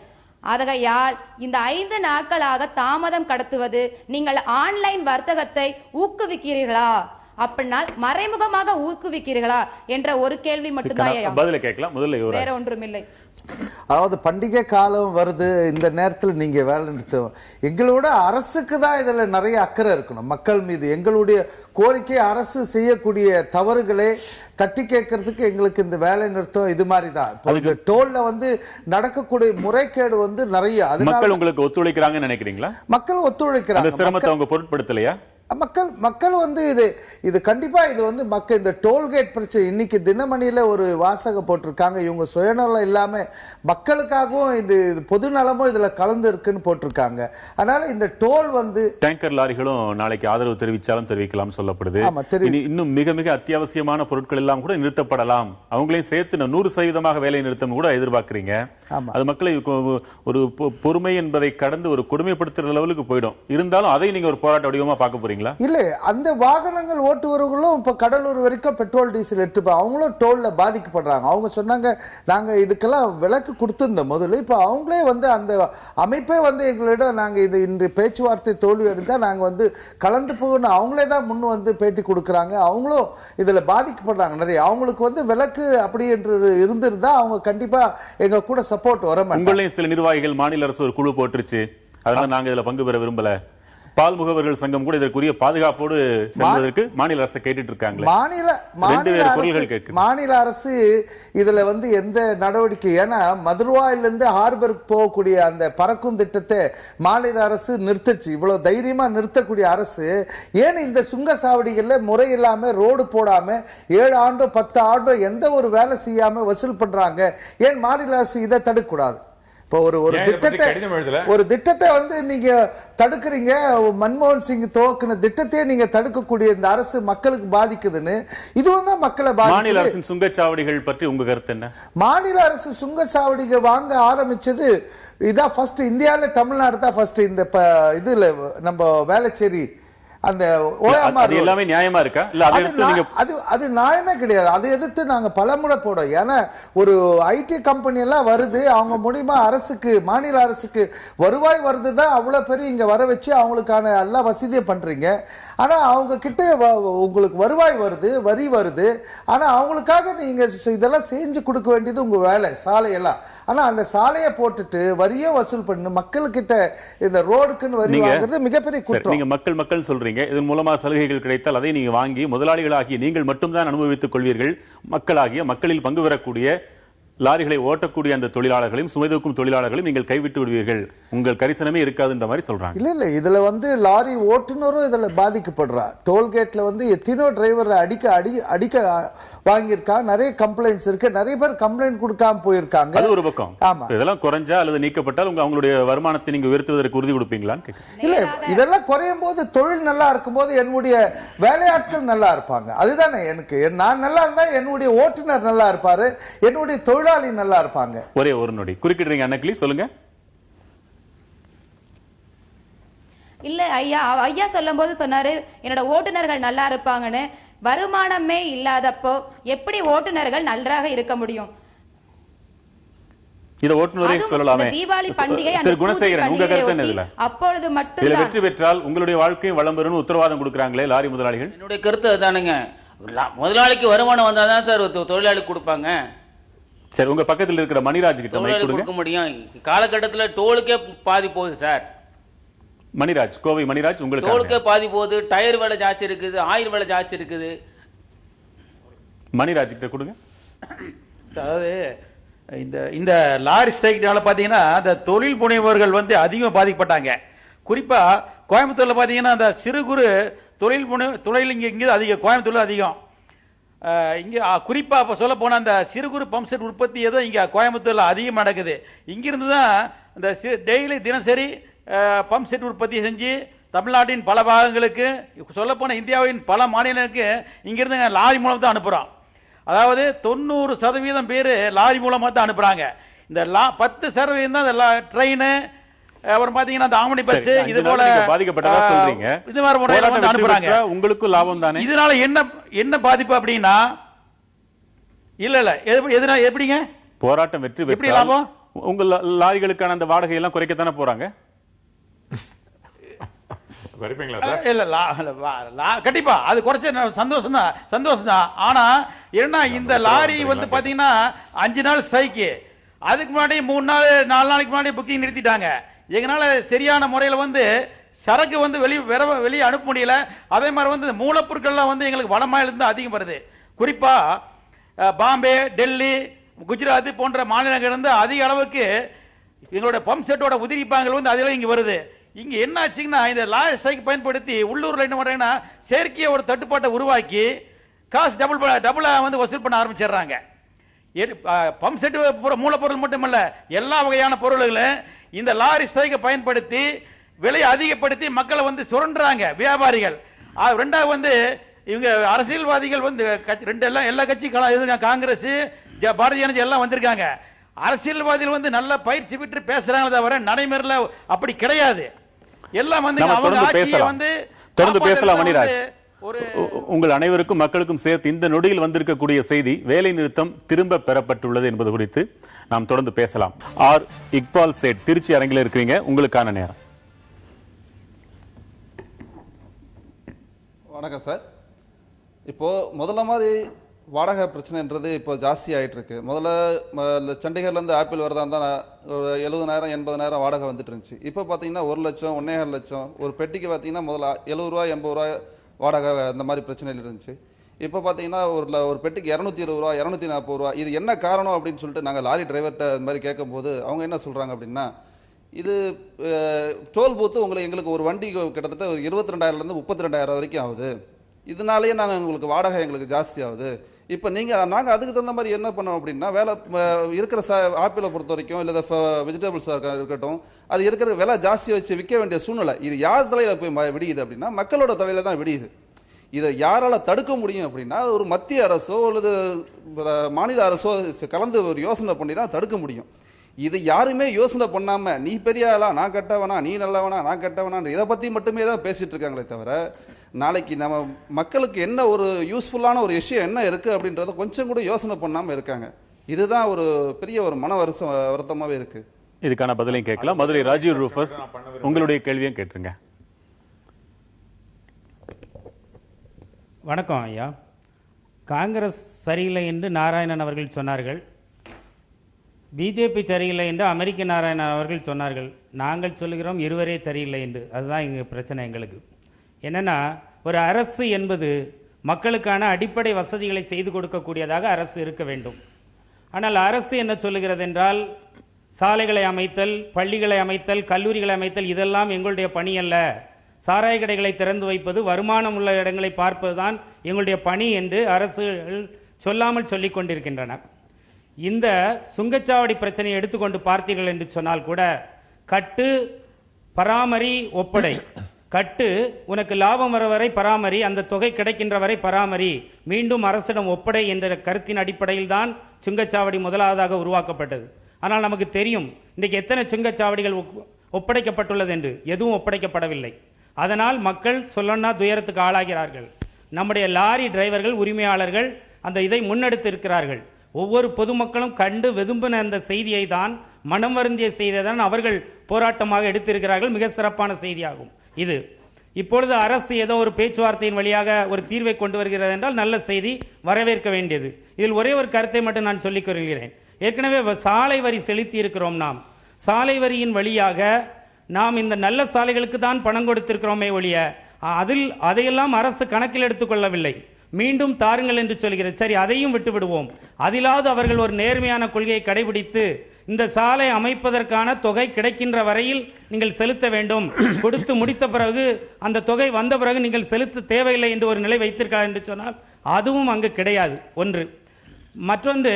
ஆகையால் இந்த 5 நாட்களாக தாமதம் கடத்துவது நீங்கள் ஆன்லைன் வர்த்தகத்தை ஊக்குவிக்கிறீர்களா, அப்படின்னா மறைமுகமாக ஊக்குவிக்கிறீர்களா என்ற ஒரு கேள்வி மட்டும்தான். பதில கேட்கலாம், முதல்ல வேற ஒன்றும் இல்லை. அதாவது பண்டிகை காலம் வருது, இந்த நேரத்தில் நீங்க வேலை நிறுத்தம். எங்களோட அரசுக்கு தான் இதுல நிறைய அக்கறை இருக்கணும். மக்கள் மீது எங்களுடைய கோரிக்கை, அரசு செய்யக்கூடிய தவறுகளை தட்டி கேட்கறதுக்கு எங்களுக்கு இந்த வேலை நிறுத்தம் இது மாதிரி தான். இப்போ டோல்ல நடக்கக்கூடிய முறைகேடு நிறைய. மக்கள் உங்களுக்கு ஒத்துழைக்கிறாங்கன்னு நினைக்கிறீங்களா? மக்கள் ஒத்துழைக்கிறாங்க. சிரமத்தை அவங்க பொருட்படுத்தலையா? மக்கள் இது கண்டிப்பா இது மக்கள் இந்த டோல்கேட் பிரச்சனை. இன்னைக்கு தினமணியில ஒரு வாசகம் போட்டிருக்காங்க, இவங்க சுயநலம் இல்லாம மக்களுக்காகவும் இது பொது நலமும் இதுல கலந்து இருக்குன்னு போட்டிருக்காங்க. அதனால இந்த டோல் டேங்கர் லாரிகளும் நாளைக்கு ஆதரவு தெரிவிச்சாலும் தெரிவிக்கலாம் சொல்லப்படுது. இன்னும் மிக மிக அத்தியாவசியமான பொருட்கள் எல்லாம் கூட நிறுத்தப்படலாம். அவங்களையும் சேர்த்து 100% வேலை நிறுத்தம் கூட எதிர்பார்க்கிறீங்க. அது மக்களை ஒரு பொறுமை என்பதை கடந்து ஒரு கொடுமைப்படுத்துற லெவலுக்கு போயிடும். இருந்தாலும் அதை நீங்க ஒரு போராட்ட வடிவமா பார்க்க போறீங்க இல்ல? அந்த வாகனங்கள் ஓட்டுவர்களும் இப்ப கடலூர் வரைக்கும் பெட்ரோல் டீசல் எடுத்து அவங்களும் டோல்ல பாதிக்கப்படுறாங்க. அவங்க சொன்னாங்க நாங்க இதுக்கெல்லாம் விலக்கு கொடுத்திருந்தோம் முதல்ல. இப்ப அவங்களே அந்த அமைப்பே எங்களிடம் நாங்க இது இன்று பேச்சுவார்த்தை தோல்வி அடைந்தா நாங்க கலந்து போகணும் அவங்களே தான் முன் பேட்டி கொடுக்கறாங்க. அவங்களும் இதுல பாதிக்கப்படுறாங்க நிறைய. அவங்களுக்கு விலக்கு அப்படி என்று இருந்திருந்தா அவங்க கண்டிப்பா எங்க கூட சப்போர்ட் வர மாட்டாங்க. உங்களையும் சில நிர்வாகிகள் மாநில அரசு ஒரு குழு போட்டுருச்சு, அதனால நாங்க இதுல பங்கு பெற விரும்பல. பால் முகவர்கள் சங்கம் கூட இதற்குரிய பாதுகாப்போடு செல்வதற்கு மாநில அரசு கேட்டுட்டு இருக்காங்க. மாநில அரசு இதுல எந்த நடவடிக்கை, ஏன்னா மதுரவாயிலிருந்து ஹார்பருக்கு போகக்கூடிய அந்த பறக்கும் திட்டத்தை மாநில அரசு நிறுத்துச்சு. இவ்வளவு தைரியமா நிறுத்தக்கூடிய அரசு ஏன் இந்த சுங்க சாவடிகள்ல முறை இல்லாம ரோடு போடாம 7 ஆண்டோ 10 ஆண்டோ எந்த ஒரு வேலை செய்யாம வசூல் பண்றாங்க? ஏன் மாநில அரசு இதை தடுக்கக்கூடாது? இப்போ ஒரு திட்டத்தை நீங்க தடுக்கிறீங்க. மன்மோகன் சிங் துவக்கின திட்டத்தையே நீங்க தடுக்கக்கூடிய இந்த அரசு மக்களுக்கு பாதிக்குதுன்னு, இதுவும் மக்களை மாநில அரசின் சுங்கச்சாவடிகள் பற்றி உங்க கருத்து என்ன? மாநில அரசு சுங்கச்சாவடிகள் வாங்க ஆரம்பிச்சது இதான் ஃபர்ஸ்ட். இந்தியாவில தமிழ்நாடு தான் ஃபர்ஸ்ட். இந்த இதுல நம்ம வேளச்சேரி அந்த எல்லாமே நியாயமா இருக்கா? அது நியாயமே கிடையாது. அதை எதிர்த்து நாங்க பலமுறை போடும். ஏன்னா ஒரு ஐடி கம்பெனி எல்லாம் வருது, அவங்க மூலியமா அரசுக்கு, மாநில அரசுக்கு வருவாய் வருதுதான் அவ்வளவு பெரிய இங்க வர வச்சு அவங்களுக்கான எல்லா வசதியை பண்றீங்க. ஆனா அவங்க கிட்ட உங்களுக்கு வருவாய் வருது, வரி வருது. ஆனா அவங்களுக்காக நீங்க இதெல்லாம் செஞ்சு கொடுக்க வேண்டியது உங்க வேலை, சாலையெல்லாம். ஆனா அந்த சாலையை போட்டுட்டு வரியும் வசூல் பண்ணு மக்கள்கிட்ட இந்த ரோடுக்குன்னு வரி வாங்குறது மிகப்பெரிய குற்றம். நீங்க மக்கள் சொல்றீங்க, இதன் மூலமா சலுகைகள் கிடைத்தால் அதை நீங்க வாங்கி முதலாளிகளாகிய நீங்கள் மட்டும்தான் அனுபவித்துக் கொள்வீர்கள். மக்களில் பங்கு பெறக்கூடிய லாரிகளை ஓட்டக்கூடிய அந்த தொழிலாளர்களையும் சுமைதூக்கும் தொழிலாளர்களையும் நீங்கள் கைவிட்டு விடுவீர்கள், உங்கள் கரிசனமே இருக்காதுன்ற மாதிரி சொல்றாங்க. இல்ல இதுல லாரி ஓட்டுநரும் இதுல பாதிக்கப்படுறா. டோல்கேட்ல எத்தனையோ டிரைவர் அடிக்க வாங்கியிருக்காங்க. நிறைய கம்ப்ளைண்ட்ஸ் இருக்கு. நிறைய பேர் கம்ப்ளைண்ட் கொடுக்காம போயிருக்காங்க. அது ஒரு பக்கம். ஆமா, இதெல்லாம் குறைஞ்சா அல்லது நீக்கப்பட்டால் அவங்களுடைய வருமானத்தை நீங்க உயர்த்துவதற்கு உறுதி கொடுப்பீங்களான்னு? இல்ல, இதெல்லாம் குறையும் போது, தொழில் நல்லா இருக்கும் போது என்னுடைய வேலையாட்கள் நல்லா இருப்பாங்க. அதுதானே எனக்கு. நான் நல்லா இருந்தா என்னுடைய ஓட்டுநர் நல்லா இருப்பாரு, என்னுடைய தொழிலாளி நல்லா இருப்பாங்க. ஒரே ஒரு நொடி குறுக்கிடுறீங்க அன்னக்கிளி, சொல்லுங்க. இல்ல ஐயா சொல்லும் போது சொன்னாரு என்னோட ஓட்டுநர்கள் நல்லா இருப்பாங்கன்னு. வருமானமே இல்லாதப்போ எப்படி ஓட்டுநர்கள் நன்றாக இருக்க முடியும்? இத ஓட்டுநரே சொல்லலாமே. தீபாவளி பண்டிகை குணசேகரன், உங்க கருத்து என்ன இதுல? அப்பொழுது மட்டும் இதுல வெற்றி பெற்றால் உங்களுடைய வாழ்க்கையும் வளம் பெறும்னு உத்தரவாதம் கொடுக்கறாங்களே லாரி முதலாளிகள். என்னுடைய கருத்து அதுதானுங்க. முதலாளிக்கு வருமானம் வந்தாதான் சார் தொழிலாளி கொடுப்பாங்க. சரி, உங்க பக்கத்தில் இருக்கிற மணிராஜ் கிட்ட மைக் கொடுங்க. கொடுக்க முடியும். காலகட்டத்தில் டோலுக்கே பாதி போகுது சார். மணிராஜ், கோவை மணிராஜ், உங்களுக்கு டோலுக்கே பாதி போகுது. டயர் விலை ஜாஸ்தி இருக்குது, ஆயில் விலை ஜாஸ்தி இருக்குது. மணிராஜ் கிட்ட கொடுங்க. அதாவது இந்த லாரி ஸ்ட்ரைக்னால பாத்தீங்கன்னா அந்த தொழில் முனைவோர்கள் அதிகமாக பாதிக்கப்பட்டாங்க. குறிப்பா கோயம்புத்தூர்ல பாத்தீங்கன்னா அந்த சிறு குறு தொழில் இங்க அதிகம், கோயம்புத்தூர்ல அதிகம். இங்க குறிப்பா இப்ப சொல்ல போனா அந்த சிறு குறு பம்ப் செட் உற்பத்தி ஏதோ இங்க கோயம்புத்தூர்ல அதிகம் நடக்குது. இங்கிருந்து தான் இந்த டெய்லி தினசரி பம்ப் செட் உற்பத்தி செஞ்சு தமிழ்நாட்டின் பல பாகங்களுக்கு, சொல்ல போன இந்தியாவின் பல மாநிலங்களுக்கு இங்கிருந்து லாரி மூலம் தான் அனுப்புறோம். அதாவது 90% பேர் லாரி மூலமா தான் அனுப்புறாங்க. இந்த 10% தான் இந்த ட்ரெயின், அப்புறம் பாத்தீங்கன்னா அந்த ஆம்னி பஸ், இது போல பாதிக்கப்பட்டதா சொல்றீங்க. இது மாதிரி முறையில அனுப்புறாங்க. உங்களுக்கு லாபம் தானே? இதனால என்ன பாதிப்பு அப்படின்னா, இல்ல எப்படிங்க போராட்டம் வெற்றி பெற்றால் எப்படி லாபம்? உங்க லாரிகளுக்கான அந்த வாடகை எல்லாம் குறைக்கத்தானே போறாங்க. கண்டிப்பா அது குறைச்ச சந்தோஷம் தான். ஆனா என்ன, இந்த லாரி பாத்தீங்கன்னா 5 நாள் ஸ்ட்ரைக்கு, அதுக்கு முன்னாடி 3 நாள் 4 நாளைக்கு முன்னாடி புக்கிங் நிறுத்திட்டாங்க. எங்களால சரியான முறையில சரக்கு வெளியே அனுப்ப முடியல. அதே மாதிரி மூலப்பொருட்கள்லாம் எங்களுக்கு வடமாநிலத்திலிருந்து அதிகம் வருது. குறிப்பா பாம்பே, டெல்லி, குஜராத் போன்ற மாநிலங்கள் அதிக அளவுக்கு எங்களுடைய பம்ப் செட்டோட உதிரிப்பாங்கள் அதெல்லாம் இங்க வருது. இங்க என்ன ஆச்சுங்கன்னா, இந்த லாரி ஸ்ட்ரைக் பயன்படுத்தி உள்ளூர்ல என்ன பண்றாங்கன்னா, செயற்கைய ஒரு தட்டுப்பாட்டை உருவாக்கி காசு டபுளா வசூல் பண்ண ஆரம்பிச்சிடுறாங்க. பம்ப் செட் மூலப்பொருள் மட்டுமல்ல, எல்லா வகையான பொருள்களும் இந்த லாரி ஸ்ட்ரைக்கை பயன்படுத்தி விலையை அதிகப்படுத்தி மக்களை சுரண்டுறாங்க வியாபாரிகள். ரெண்டாவது இவங்க அரசியல்வாதிகள் எல்லா கட்சி, காங்கிரஸ், பாரதிய ஜனதா எல்லாம் வந்திருக்காங்க. அரசியல்வாதிகள் நல்ல பயிற்சி பெற்று பேசுறாங்களே தவிர நடைமுறையில் அப்படி கிடையாது. எல்லாம் தொடர்ந்து பேசலாம். மணிராஜ், உங்கள் அனைவருக்கும் மக்களுக்கும் சேர்த்து இந்த நொடியில் வந்திருக்கக்கூடிய செய்தி, வேலை நிறுத்தம் திரும்ப பெறப்பட்டுள்ளது என்பது குறித்து நாம் தொடர்ந்து பேசலாம். ஆர் இக்பால் சேட், திருச்சி அரங்கில் இருக்கிறீங்க, உங்களுக்கான நேரம். வணக்கம் சார். இப்போ முதல்ல மாதிரி வாடகை பிரச்சனைன்றது இப்போ ஜாஸ்தி ஆகிட்டு இருக்கு. முதல்ல சண்டிகர்லேருந்து ஆப்பிள் வரதா இருந்தால் 70,000 80,000 வாடகை வந்துட்டு இருந்துச்சு. இப்போ பார்த்தீங்கன்னா 1 லட்சம் 1.5 லட்சம் ஒரு பெட்டிக்கு பார்த்தீங்கன்னா முதல்ல 70 ரூபா 80 ரூபா வாடகை அந்த மாதிரி பிரச்சனைகள் இருந்துச்சு. இப்போ பார்த்தீங்கன்னா ஒரு பெட்டிக்கு 220 ரூபா 240 ரூபா. இது என்ன காரணம் அப்படின்னு சொல்லிட்டு நாங்கள் லாரி டிரைவர்கிட்ட இந்த மாதிரி கேட்கும்போது அவங்க என்ன சொல்கிறாங்க அப்படின்னா, இது டோல் பூத்து எங்களுக்கு ஒரு வண்டி கிட்டத்தட்ட ஒரு 22,000லேருந்து 32,000 வரைக்கும் ஆகுது. இதனாலேயே நாங்கள் உங்களுக்கு வாடகை எங்களுக்கு ஜாஸ்தி ஆகுது. இப்போ நாங்கள் அதுக்கு தகுந்த மாதிரி என்ன பண்ணோம் அப்படின்னா, இருக்கிற ஆப்பிளை பொறுத்த வரைக்கும் இல்லை வெஜிடபிள்ஸாக இருக்கட்டும், அது இருக்கிற விலை ஜாஸ்தி வச்சு விற்க வேண்டிய சூழ்நிலை. இது யார் தலையில் போய் விடியுது அப்படின்னா மக்களோட தலையில தான் விடியுது. இதை யாரால தடுக்க முடியும் அப்படின்னா ஒரு மத்திய அரசோ அல்லது மாநில அரசோ கலந்து ஒரு யோசனை பண்ணி தான் தடுக்க முடியும். இது யாருமே யோசனை பண்ணாம நீ பெரிய ஆளா நான் கட்டவனா நீ நல்லவனா நான் கட்டவனா இதை பத்தி மட்டுமே தான் பேசிட்டு இருக்காங்களே தவிர, நாளைக்கு நம்ம மக்களுக்கு என்ன ஒரு யூஸ்ஃபுல்லான ஒரு விஷயம் என்ன இருக்கு அப்படின்றத கொஞ்சம் கூட யோசனை பண்ணாம இருக்காங்க. இதுதான் ஒரு பெரிய ஒரு மன வருத்தமாவே இருக்கு. இதுக்கான பதிலையும் கேட்கலாம். மதுரை ராஜீவ் ரூஃபஸ், உங்களுடைய கேள்வியும் கேட்டுருங்க. வணக்கம் ஐயா. காங்கிரஸ் சரியில்லை என்று நாராயணன் அவர்கள் சொன்னார்கள், பிஜேபி சரியில்லை என்று அமெரிக்க நாராயணன் அவர்கள் சொன்னார்கள். நாங்கள் சொல்லுகிறோம் இருவரே சரியில்லை என்று. அதுதான் எங்கள் பிரச்சனை. எங்களுக்கு என்னென்னா, ஒரு அரசு என்பது மக்களுக்கான அடிப்படை வசதிகளை செய்து கொடுக்கக்கூடியதாக அரசு இருக்க வேண்டும். ஆனால் அரசு என்ன சொல்லுகிறது என்றால், சாலைகளை அமைத்தல், பள்ளிகளை அமைத்தல், கல்லூரிகளை அமைத்தல் இதெல்லாம் எங்களுடைய பணி அல்ல, சாராய கடைகளை திறந்து வைப்பது, வருமானம் உள்ள இடங்களை பார்ப்பதுதான் எங்களுடைய பணி என்று அரசுகள் சொல்லாமல் சொல்லிக் கொண்டிருக்கின்றன. இந்த சுங்கச்சாவடி பிரச்சனையை எடுத்துக்கொண்டு பார்த்தீர்கள் என்று சொன்னால் கூட, கட்டு பராமரி ஒப்படை, கட்டு உனக்கு லாபம் வர வரை பராமரி, அந்த தொகை கிடைக்கின்ற வரை பராமரி, மீண்டும் அரசிடம் ஒப்படை என்ற கருத்தின் அடிப்படையில் தான் சுங்கச்சாவடி முதலாவதாக உருவாக்கப்பட்டது. ஆனால் நமக்கு தெரியும் இன்றைக்கு எத்தனை சுங்கச்சாவடிகள் ஒப்படைக்கப்பட்டுள்ளது என்று. எதுவும் ஒப்படைக்கப்படவில்லை. அதனால் மக்கள் சொல்லனா துயரத்துக்கு ஆளாகிறார்கள். நம்முடைய லாரி டிரைவர்கள் உரிமையாளர்கள் அந்த இதை முன்னெடுத்து இருக்கிறார்கள். ஒவ்வொரு பொதுமக்களும் கண்டு வெதும்பின அந்த செய்தியை தான், மனம் வருந்திய செய்தியை தான் அவர்கள் போராட்டமாக எடுத்திருக்கிறார்கள். மிக சிறப்பான செய்தியாகும் இது. இப்பொழுது அரசு ஏதோ ஒரு பேச்சுவார்த்தையின் வழியாக ஒரு தீர்வை கொண்டு வருகிறது என்றால் நல்ல செய்தி, வரவேற்க வேண்டியது. இதில் ஒரே ஒரு கருத்தை மட்டும் நான் சொல்லிக் கொள்கிறேன். ஏற்கனவே சாலை வரி செலுத்தி இருக்கிறோம். நாம் சாலை வரியின் வழியாக நாம் இந்த நல்ல சாலைகளுக்கு தான் பணம் கொடுத்திருக்கிறோமே ஒழிய அதையெல்லாம் அரசு கணக்கில் எடுத்துக்கொள்ளவில்லை. மீண்டும் தாருங்கள் என்று சொல்கிறது. சரி, அதையும் விட்டு விடுவோம். அதிலாவது அவர்கள் ஒரு நேர்மையான கொள்கையை கடைபிடித்து இந்த சாலை அமைப்பதற்கான தொகை கிடைக்கின்ற வரையில் நீங்கள் செலுத்த வேண்டும், கொடுத்து முடித்த பிறகு அந்த தொகை வந்த பிறகு நீங்கள் செலுத்த தேவையில்லை என்று ஒரு நிலை வைத்திருக்கிறார் என்று சொன்னால் அதுவும் அங்கு கிடையாது. ஒன்று. மற்றொன்று,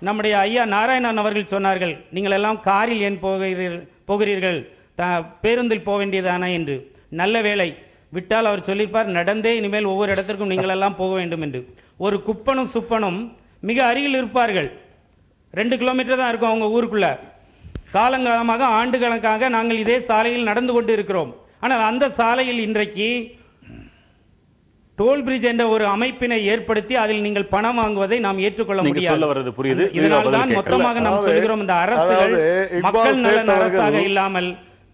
நம்முடைய ஐயா நாராயணன் அவர்கள் சொன்னார்கள், நீங்கள் எல்லாம் காரில் ஏன் போகிறீர்கள், பேருந்தில் போக வேண்டியதானே என்று. நல்ல வேளை விட்டால் அவர் சொல்லியிருப்பார், நடந்தே இனிமேல் ஒவ்வொரு இடத்திற்கும் நீங்கள் எல்லாம் போக வேண்டும் என்று. ஒரு குப்பனும் சுப்பனும் மிக அருகில் இருப்பார்கள். 2 கிலோமீட்டர் தான் இருக்கும் அவங்க ஊருக்குள்ள. காலங்காலமாக ஆண்டு கணக்காக நாங்கள் இதே சாலையில் நடந்து கொண்டு இருக்கிறோம். ஆனால் அந்த சாலையில் இன்றைக்கு டோல் பிரிட்ஜ் என்ற ஒரு அமைப்பினை ஏற்படுத்தி அதில் நீங்கள் பணம் வாங்குவதை நாம் ஏற்றுக்கொள்ள முடியாது. இதனால் தான் மொத்தமாக நாம் சொல்கிறோம், இந்த அரசுகள் மக்கள் நலன் அரசாக இல்லாமல்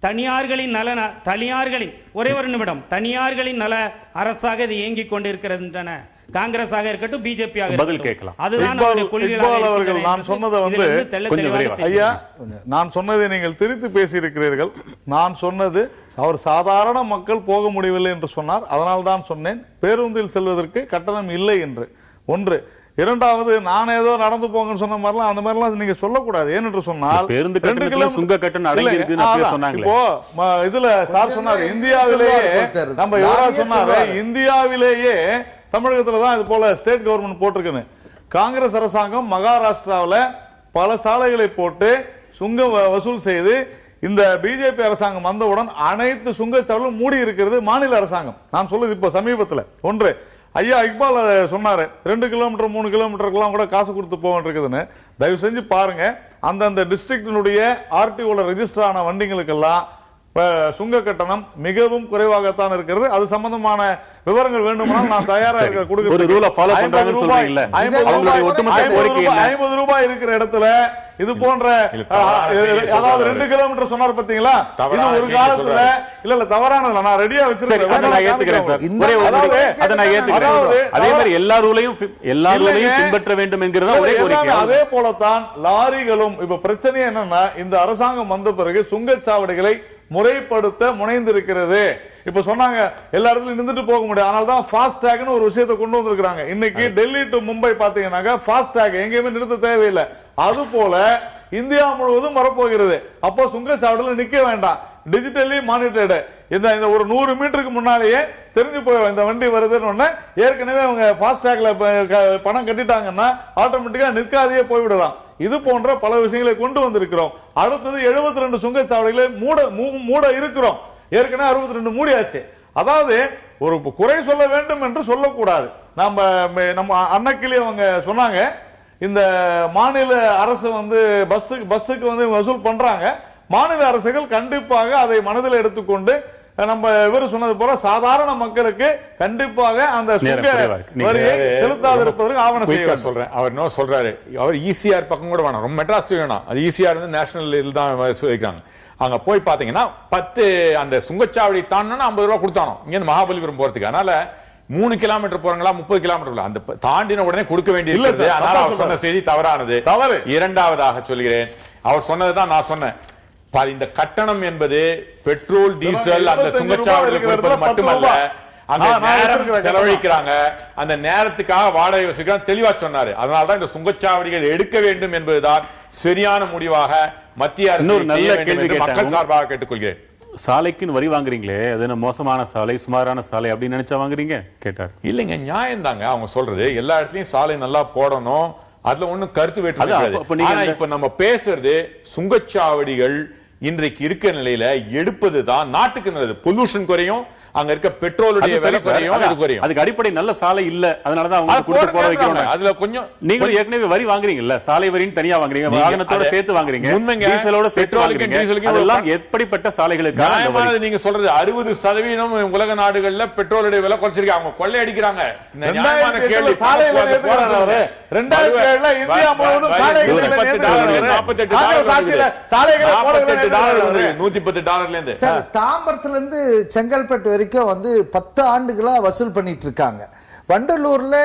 தனியார்களின் ஒரே ஒரு நிமிடம் தனியார்களின் நல அரசாக இது இயங்கிக் கொண்டிருக்கின்றன. காங்கிரஸாக இருக்கட்டும், பிஜேபியாக பதில் கேட்கலாம். அதுதான் நான் சொன்னதை ஐயா, நான் சொன்னதை நீங்கள் திரித்து பேசி இருக்கிறீர்கள். நான் சொன்னது அவர் சாதாரண மக்கள் போக முடியவில்லை என்று சொன்னார். அதனால் தான் சொன்னேன் பேருந்தில் செல்வதற்கு கட்டணம் இல்லை என்று. ஒன்று. இரண்டாவது, நான் ஏதோ நடந்து போங்கன்னு சொன்ன மாதிரிலாம் அந்த மாதிரிலாம் நீங்க சொல்லக்கூடாது. ஏனென்று சொன்னால் பேருந்து கட்டணத்துல சுங்க கட்டணம் அடங்கி இருக்குன்னு அப்படியே சொன்னாங்க. இப்போ இதுல சார் சொன்னாரு, இந்தியாவிலேயே நம்ம யுவராஜ் சொன்னாரு, இந்தியாவிலேயே தமிழகத்துல தான் இது போல ஸ்டேட் கவர்மெண்ட் போட்டிருக்குன்னு. காங்கிரஸ் அரசாங்கம் மகாராஷ்டிராவில் பல சாலைகளை போட்டு சுங்கம் வசூல் செய்து, இந்த பிஜேபி அரசாங்கம் வந்தவுடன் அனைத்து சுங்கச்சாவடிகளும் மூடி இருக்கிறது மாநில அரசாங்கம். நான் சொல்லுது இப்ப சமீபத்தில். ஒன்று. ஐயா இக்பால் சொன்னாரு 2 கிலோமீட்டர் 3 கிலோமீட்டருக்கெல்லாம் கூட காசு கொடுத்து போக இருக்குதுன்னு. தயவு செஞ்சு பாருங்க, அந்தந்த டிஸ்ட்ரிக்டினுடைய ஆர்டிஓல ரெஜிஸ்டர் ஆன வண்டிகளுக்கெல்லாம் சுங்க கட்டணம் மிகவும் குறைவாகத்தான் இருக்கிறது. அது சம்பந்தமான விவரங்கள் வேண்டுமானால் நான் தயாரா இருக்க 50 ரூபாய் இருக்கிற இடத்துல இது போன்ற அதாவது 2 கிலோமீட்டர் சொன்னார் பாத்தீங்களா, இது ஒரு காலத்துல இல்ல தவறானது. நான் ரெடியா வச்சிருக்கேன், நான் ஏத்துக்கிறேன் சார். அதை நான் ஏத்துக்கிறேன். அதே மாதிரி எல்லா ரூலையும் பின்பற்ற வேண்டும் என்கிறதா ஒரே கோரிக்கை. அதே போலத்தான் லாரிகளும். இப்ப பிரச்சனை என்னன்னா, இந்த அரசாங்கம் வந்த பிறகு சுங்கச்சாவடிகளை முறைப்படுத்த முனைந்திருக்கிறது. இப்ப சொன்னாங்க எல்லா இடத்துலயும் நின்றுட்டு போக முடியாது, அதனால தான் ஃபாஸ்டாக்னு ஒரு விஷயத்தை கொண்டு வந்திருக்காங்க. இன்னைக்கு டெல்லி டு மும்பை பாத்தீங்கன்னா ஃபாஸ்டாக் எங்கேயுமே நிறுத்த தேவையில்லை. அது போல இந்தியா முழுவதும் வரப்போகிறது. அப்போ சுங்கச்சாவடியில் நிக்க வேண்டாம், டிஜிட்டலி மானிட்டர்டு. இந்த ஒரு 100 மீட்டருக்கு முன்னாலேயே தெரிஞ்சு போயிடும் இந்த வண்டி வருதுன்னு. ஏற்கனவே அவங்க ஃபாஸ்டாக்ல பணம் கட்டிட்டாங்கன்னா ஆட்டோமேட்டிக்கா நிற்காதையே போய்விடலாம். இது போன்ற பல விஷயங்களை கொண்டு வந்திருக்கிறோம். அடுத்தது 72 சுங்கச்சாவடிகளை மூட இருக்கிறோம். ஏற்கனவே 62 மூடியாச்சு. அதாவது ஒரு குறை சொல்ல வேண்டும் என்று சொல்லக்கூடாது. நம்ம அன்னைக்கிலே அவங்க சொன்னாங்க, இந்த மாநில அரசு வந்து பஸ்ஸுக்கு வந்து வசூல் பண்றாங்க. மாநில அரசுகள் கண்டிப்பாக அதை மனதில் எடுத்துக்கொண்டு நம்ம இவர் சொன்னது போல சாதாரண மக்களுக்கு கண்டிப்பாக அந்த வரியை செலுத்தாது இருப்பதற்கு ஆவணம் செய்ய சொல்றேன். அவர் என்ன சொல்றாரு, அவர் ஈசிஆர் பக்கம் கூட வேணாம், ரொம்ப மெட்ராஸ் வேணாம், அது ஈசிஆர் வந்து நேஷனல் இதுதான் வைக்கிறாங்க. அங்க போய் பாத்தீங்கன்னா 10 அந்த சுங்கச்சாவடி தாண்டினா 50 ரூபாய் கொடுத்தானோ இங்க இருந்து மகாபலிபுரம் போறதுக்கு. அதனால 3 கிலோமீட்டர் போறாங்களா 30 கிலோமீட்டர் அந்த தாண்டின உடனே கொடுக்க வேண்டிய இல்ல. அதனால அவர் சொன்ன செய்தி தவறானது. தவறு. இரண்டாவதாக சொல்கிறேன், அவர் சொன்னதுதான் நான் சொன்னேன். இந்த கட்டணம் என்பது பெட்ரோல் டீசல் அந்த சுங்கச்சாவடியில் கொடுப்பது மட்டுமல்ல, அங்க நேரம் செலவழிக்கிறாங்க, அந்த நேரத்துக்காக வாடகை வசூலிக்கிறாங்க, தெளிவா சொன்னாரு. அதனாலதான் இந்த சுங்கச்சாவடிகள் எடுக்க வேண்டும் என்பதுதான் சரியான முடிவாக மத்திய அரசு நல்ல கேள்வி மக்கள் சார்பாக கேட்டுக்கொள்கிறேன். சாலைக்குன்னு வரி வாங்குறீங்களே, அது என்ன மோசமான சாலை சுமாரான சாலை அப்படின்னு நினைச்சா வாங்குறீங்க கேட்டார். இல்லைங்க, நியாயம் தாங்க அவங்க சொல்றது. எல்லா இடத்துலயும் சாலை நல்லா போடணும், அதுல ஒண்ணும் கருத்து வேற்றுமை. இப்ப நம்ம பேசுறது சுங்கச்சாவடிகள் இன்றைக்கு இருக்க நிலையில எடுப்பதுதான் நாட்டுக்கு நல்லது. பொல்யூஷன் குறையும், அங்க இருக்க பெட்ரோலுடைய விலை குறையும், அது குறையும். அதுக்கு அடிப்படை நல்ல சாலை இல்ல, அதனாலதான் அவங்க கொடுத்து போட வைக்கிறாங்க. அதுல கொஞ்சம் நீங்க ஏற்கனவே வரி வாங்குறீங்கல்ல, சாலை வரின்னு தனியா வாங்குறீங்க, வாகனத்தோட சேர்த்து வாங்குறீங்க, டீசலோட சேர்த்து வாங்குறீங்க. அதெல்லாம் எப்படிப்பட்ட சாலைகளுக்காக நீங்க சொல்றது 60% உலக நாடுகள்ல பெட்ரோலுடைய விலை குறைச்சிருக்காங்க, அவங்க கொள்ளை அடிக்டாங்க. நியாயமான கேள்வி. சாலையில 2007 இந்தியா முழுவதும் $110 இருந்து தாம்பரத்துல இருந்து செங்கல்பட்டு வரைக்கும் வந்து 10 ஆண்டுகளா வசூல் பண்ணிட்டு இருக்காங்க. வண்டலூர்ல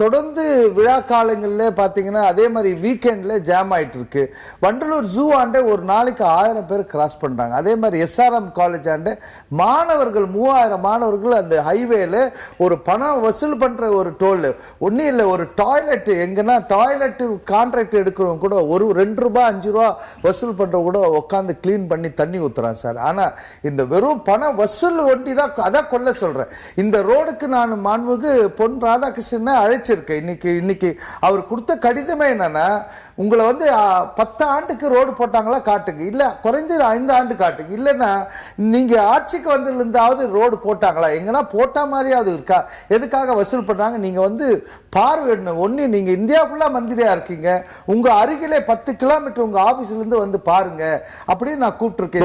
தொடர்ந்து விழா காலங்கள்ல பாத்தீங்கன்னா அதே மாதிரி வீக்கெண்ட்ல ஜாம் ஆயிட்டு இருக்கு. வண்டலூர் ஜூ ஆண்டே ஒரு நாளைக்கு 1000 பேர் கிராஸ் பண்றாங்க. அதே மாதிரி SRM காலேஜ் ஆண்டே மாணவர்கள் 3000 மாணவர்கள் அந்த ஹைவேல ஒரு பணம் வசூல் பண்ற ஒரு டோல் ஒன்னும் இல்ல. ஒரு டாய்லெட் எங்கன்னா டாய்லெட் கான்ட்ராக்ட் எடுக்கிறவங்க கூட ஒரு 2 ரூபாய் 5 ரூபாய் வசூல் பண்ற கூட உட்காந்து கிளீன் பண்ணி தண்ணி ஊத்துறான் சார். ஆனா இந்த வெறும் பணம் வசூல் ஒண்டி தான் அதான் கொள்ள சொல்றேன். இந்த ரோடுக்கு நான் மாண்புக்கு ராதாகிருஷ்ணன் அழைச்சிருக்கேன். இன்னைக்கு அவர் கொடுத்த கடிதமே என்னன்னா, உங்களை வந்து 10 ஆண்டுக்கு ரோடு போட்டாங்களா காட்டுங்க, இல்ல குறைஞ்சது 5 ஆண்டு காட்டுங்க, இல்லன்னா நீங்க ஆட்சிக்கு வந்திருந்தாவது ரோடு போட்டாங்களா, எங்கன்னா போட்டா மாதிரியாவது இருக்கா, எதுக்காக வசூல் பண்றாங்க நீங்க வந்து பார்வையிடணும். ஒண்ணு நீங்க இந்தியா ஃபுல்லா மந்திரியா இருக்கீங்க, உங்க அருகிலே 10 கிலோமீட்டர் உங்க ஆபீஸ்ல இருந்து வந்து பாருங்க அப்படின்னு நான் கூப்பிட்டு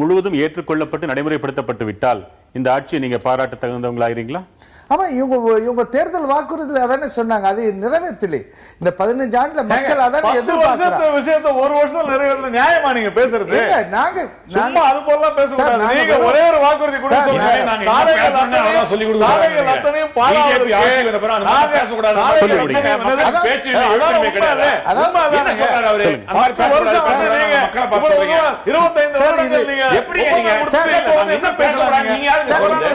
முழுவதும் ஏற்றுக்கொள்ளப்பட்டு நடைமுறைப்படுத்தப்பட்டு விட்டால் இந்த ஆட்சியை நீங்க பாராட்ட தகுந்தவங்களாகிறீங்களா? ஆமா, இவங்க தேர்தல் வாக்குறுதியில் அதானே சொன்னாங்க, அது நிறைவேற்றல. இந்த 15 ஆண்டுல மக்கள் அதான் எதிர்பார்க்கறாங்க. விஷயத்தை ஒரு வருஷத்துல நிறைவேற்றல. நியாயமா நீங்க பேசுறது? நாங்க சும்மா அது போல பேசுறோம். நீங்க ஒரே ஒரு வாக்குறுதி கூட சொல்லுங்க. சாலைகள் அத்தனையும் சொல்லி கொடுங்க. சாலைகள் அத்தனையும் பாலாவதுக்கு நாங்க பேச கூடாது. சொல்லி கொடுங்க. பேச்சு எதுவுமே கிடையாது. அதான் என்ன சொல்றாரு அவரு? 10 வருஷம் நீங்க மக்களை பாத்துறீங்க. 25 வருஷம் நீங்க எப்படி நீங்க என்ன பேசுறாங்க? நீங்க யாரு சொல்றது?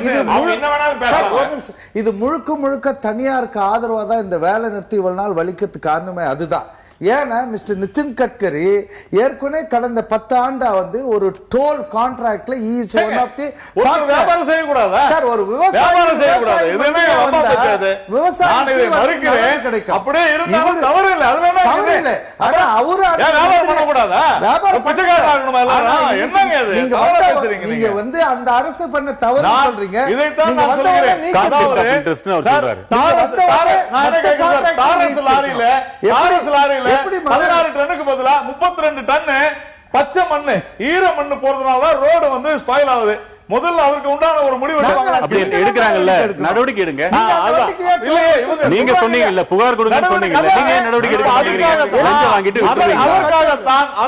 என்ன வேணாலும் பேசலாம். இது முழுக்க தனியாருக்கு ஆதரவா தான் இந்த வேலை நிறுத்தி இவ்வளவு நாள் வலிக்கிறதுக்கு காரணமே அதுதான். ஏன்னா மிஸ்டர் நிதின் கட்கரி ஏற்கனவே கடந்த 10 ஆண்டா வந்து ஒரு டோல் கான்ட்ராக்ட்ல வியாபாரம் செய்யக்கூடாதா சார்? ஒரு விவசாயம் செய்யக்கூடாது. எதுவுமே விவசாயம் கிடைக்கும். அப்படியே இருந்தாலும் தவறு இல்லை, அதுல தவறு இல்லை. ஆனா அவரு வியாபாரம் பண்ணக்கூடாதா? வியாபாரம் என்னங்க அது? நீங்க வந்து அந்த அரசு பண்ண தவறு சொல்றீங்க. இதைத்தான் நான் சொல்றேன். லாரியில 16 டன்னுக்கு பதிலா 32 டன் பச்சை மண்ணு ஈர மண்ணு போறதுனால ரோடு வந்து ஸ்பாயில் ஆகுது. முதல்ல அதற்கு உண்டான ஒரு முடிவு அப்படி எடுக்கிறாங்கல்ல, நடவடிக்கை எடுங்க. நீங்க சொன்னீங்கல்ல, புகார் கொடுங்கன்னு சொன்னீங்கல்ல, நீங்க நடவடிக்கை எடுக்க மாட்டேங்கிறீங்க. லஞ்சம் வாங்கிட்டு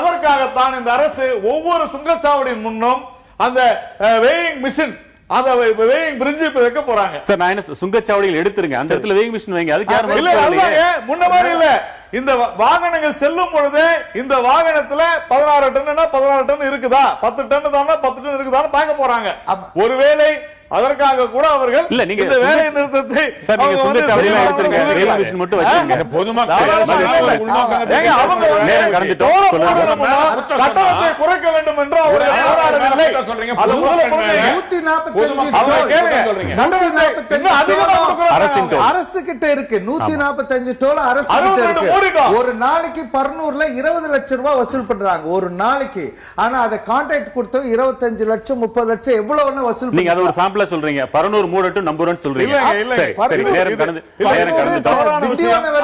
அதற்காகத்தான் இந்த அரசு ஒவ்வொரு சுங்கச்சாவடியின் முன்னும் அந்த வேயிங் மிஷின், அத வேயிங் பிரிட்ஜ் இப்ப வைக்க போறாங்க. சார், நான் என்ன சுங்கச்சாவடியில் எடுத்துருங்க, அந்த இடத்துல வேயிங் மிஷின் வைங்க. அதுக்கு யாரும் முன்ன மாதிரி இல்ல. இந்த வாகனங்கள் செல்லும் பொழுது இந்த வாகனத்துல 16 டன்னுனா 16 டன் இருக்குதா, 10 டன் தானா 10 டன் இருக்குதான்னு பார்க்க போறாங்க. ஒருவேளை அதற்காக கூட அவர்கள் இல்ல, நீங்க இந்த வேலை நிறுத்தத்தை சார், நீங்க சுங்கச்சாவடியில எடுத்துருங்க, வேயிங் மிஷின் மட்டும் வச்சிருங்க. பொதுமக்கள் கட்டணத்தை குறைக்க வேண்டும் என்று அவர்கள் போராடவில்லை. அது அரசு கிட்ட இருக்கு 145 டோல் அரசு கிட்ட இருக்கு. ஒரு நாளைக்கு பர்னூர்ல 20 லட்சம் ரூபாய் வசூல் பண்றாங்க ஒரு நாளைக்கு. ஆனா அதை கான்ட்ராக்ட் கொடுத்தவங்க 25 லட்சம் 30 லட்சம் எவ்வளவு வசூல். நீங்க அது ஒரு சாம்பிளா சொல்றீங்க, பரனூர் மூடட்டும் நம்புறேன்னு சொல்றீங்க.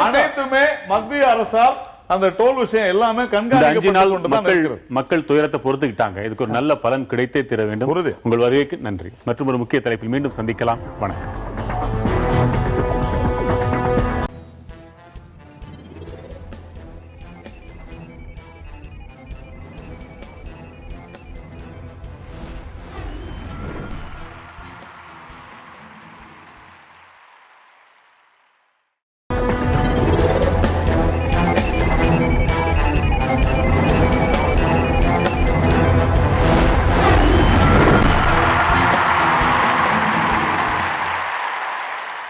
அனைத்துமே மத்திய அரசால் அந்த டோல் விஷயம் எல்லாமே கண்காணிக்கப்பட்டு மக்கள் துயரத்தை பொறுத்துக்கிட்டாங்க. இதுக்கு ஒரு நல்ல பலன் கிடைத்தே தீர வேண்டும். உங்கள் வருகைக்கு நன்றி. மற்றும் ஒரு முக்கிய தலைப்பில் மீண்டும் சந்திக்கலாம். வணக்கம்.